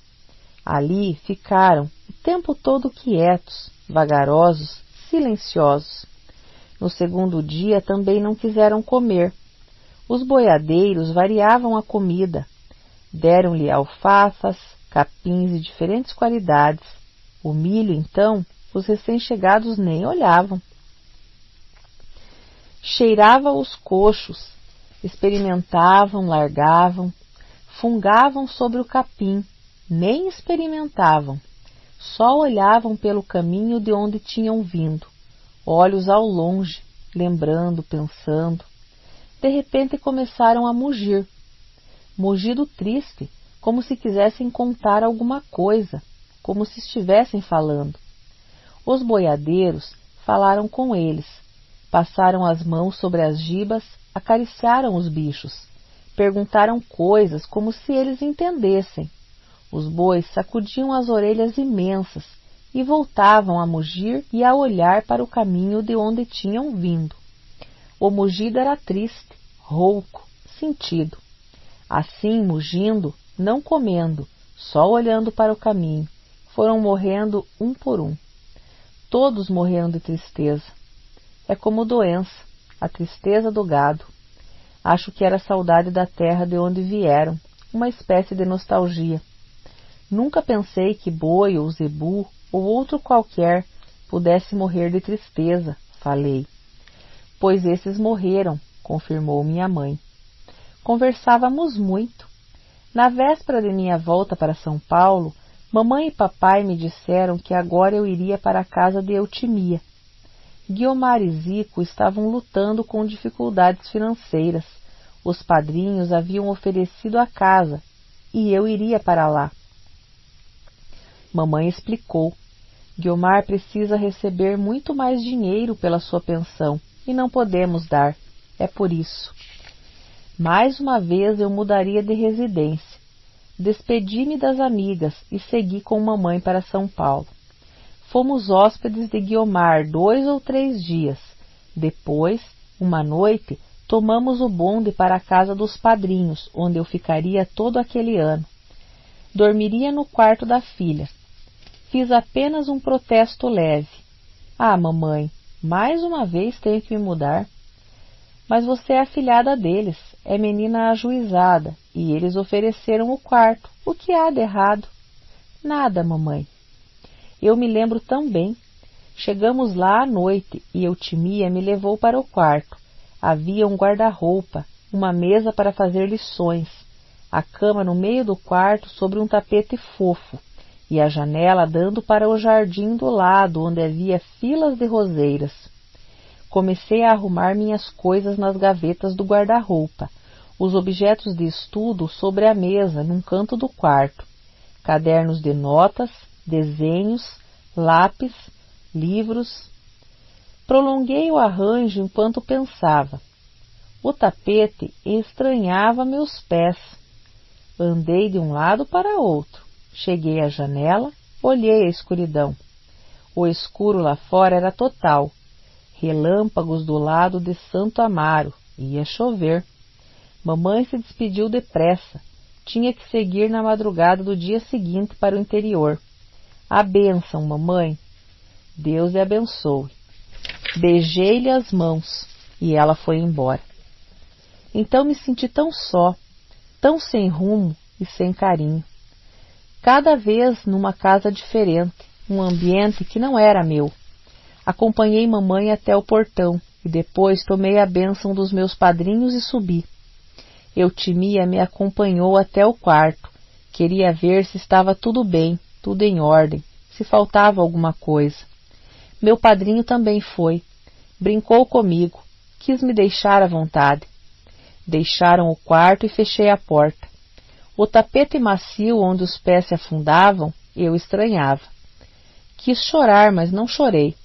Ali ficaram o tempo todo quietos, vagarosos, silenciosos. No segundo dia também não quiseram comer. Os boiadeiros variavam a comida. Deram-lhe alfafas, capins de diferentes qualidades. O milho, então, os recém-chegados nem olhavam. Cheirava os coxos, experimentavam, largavam, fungavam sobre o capim, nem experimentavam, só olhavam pelo caminho de onde tinham vindo, olhos ao longe, lembrando, pensando. De repente começaram a mugir. Mugido triste, como se quisessem contar alguma coisa, como se estivessem falando. Os boiadeiros falaram com eles, passaram as mãos sobre as gibas, acariciaram os bichos, perguntaram coisas como se eles entendessem. Os bois sacudiam as orelhas imensas e voltavam a mugir e a olhar para o caminho de onde tinham vindo. O mugido era triste, rouco, sentido. Assim, mugindo, não comendo, só olhando para o caminho, foram morrendo um por um. Todos morreram de tristeza. É como doença, a tristeza do gado. Acho que era a saudade da terra de onde vieram, uma espécie de nostalgia. Nunca pensei que boi ou zebu ou outro qualquer pudesse morrer de tristeza, falei. Pois esses morreram, confirmou minha mãe. Conversávamos muito. Na véspera de minha volta para São Paulo, mamãe e papai me disseram que agora eu iria para a casa de Eutimia. Guiomar e Zico estavam lutando com dificuldades financeiras. Os padrinhos haviam oferecido a casa e eu iria para lá. Mamãe explicou. Guiomar precisa receber muito mais dinheiro pela sua pensão e não podemos dar. É por isso. Mais uma vez eu mudaria de residência. Despedi-me das amigas e segui com mamãe para São Paulo. Fomos hóspedes de Guiomar 2 ou 3 dias. Depois, uma noite, tomamos o bonde para a casa dos padrinhos, onde eu ficaria todo aquele ano. Dormiria no quarto da filha. Fiz apenas um protesto leve. Ah, mamãe, mais uma vez tenho que me mudar. Mas você é afilhada deles, é menina ajuizada, e eles ofereceram o quarto. O que há de errado? Nada, mamãe. Eu me lembro tão bem. Chegamos lá à noite e Eutimia me levou para o quarto. Havia um guarda-roupa, uma mesa para fazer lições, a cama no meio do quarto sobre um tapete fofo e a janela dando para o jardim do lado, onde havia filas de roseiras. Comecei a arrumar minhas coisas nas gavetas do guarda-roupa, os objetos de estudo sobre a mesa num canto do quarto, cadernos de notas, desenhos, lápis, livros. Prolonguei o arranjo enquanto pensava. O tapete estranhava meus pés. Andei de um lado para outro. Cheguei à janela, olhei a escuridão. O escuro lá fora era total. Relâmpagos do lado de Santo Amaro. Ia chover. Mamãe se despediu depressa. tinha que seguir na madrugada do dia seguinte para o interior. A bênção, mamãe. Deus lhe abençoe. Beijei-lhe as mãos e ela foi embora. Então me senti tão só, tão sem rumo e sem carinho. Cada vez numa casa diferente, um ambiente que não era meu. Acompanhei mamãe até o portão e depois tomei a bênção dos meus padrinhos e subi. Eutimia me acompanhou até o quarto. Queria ver se estava tudo bem, tudo em ordem, se faltava alguma coisa. Meu padrinho também foi. Brincou comigo, quis me deixar à vontade. Deixaram o quarto e fechei a porta. O tapete macio onde os pés se afundavam, eu estranhava. Quis chorar, mas não chorei.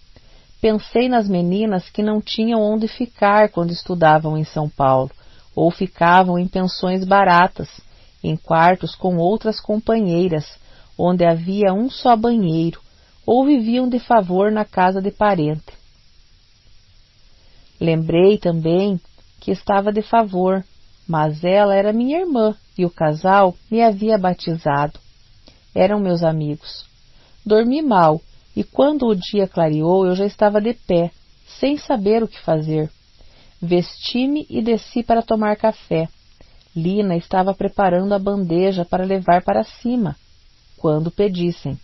Pensei nas meninas que não tinham onde ficar quando estudavam em São Paulo, ou ficavam em pensões baratas, em quartos com outras companheiras, onde havia um só banheiro, ou viviam de favor na casa de parente. Lembrei também que estava de favor, mas ela era minha irmã e o casal me havia batizado. Eram meus amigos. Dormi mal e quando o dia clareou eu já estava de pé, sem saber o que fazer. Vesti-me e desci para tomar café. Lina estava preparando a bandeja para levar para cima, quando pedissem.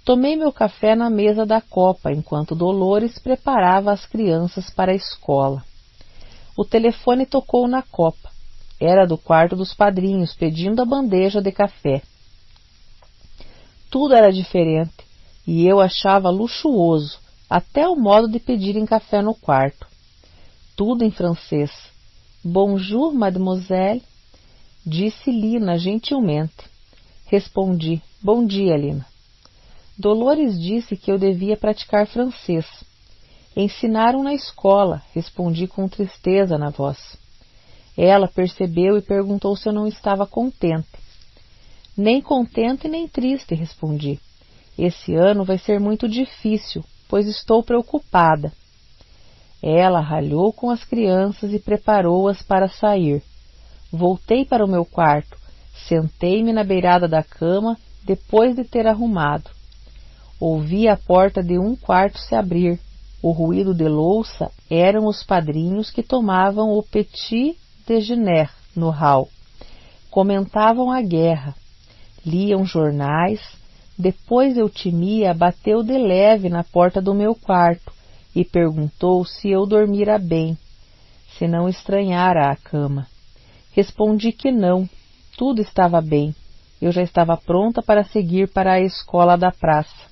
Tomei meu café na mesa da copa, enquanto Dolores preparava as crianças para a escola. O telefone tocou na copa. Era do quarto dos padrinhos, pedindo a bandeja de café. Tudo era diferente, e eu achava luxuoso, até o modo de pedirem café no quarto. Tudo em francês. Bonjour, mademoiselle, disse Lina gentilmente. Respondi, bom dia, Lina. Dolores disse que eu devia praticar francês. Ensinaram na escola, respondi com tristeza na voz. Ela percebeu e perguntou se eu não estava contente. Nem contente nem triste, respondi. Esse ano vai ser muito difícil, pois estou preocupada. Ela ralhou com as crianças e preparou-as para sair. Voltei para o meu quarto, sentei-me na beirada da cama, depois de ter arrumado. Ouvi a porta de um quarto se abrir. O ruído de louça eram os padrinhos que tomavam o petit déjeuner no hall. Comentavam a guerra. Liam jornais. Depois Eutimia bateu de leve na porta do meu quarto e perguntou se eu dormira bem, se não estranhara a cama. Respondi que não, tudo estava bem. Eu já estava pronta para seguir para a escola da praça.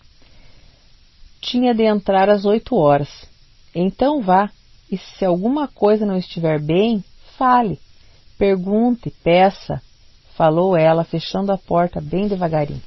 Tinha de entrar às 8h. Então vá, e se alguma coisa não estiver bem, fale. Pergunte, peça, falou ela, fechando a porta bem devagarinho.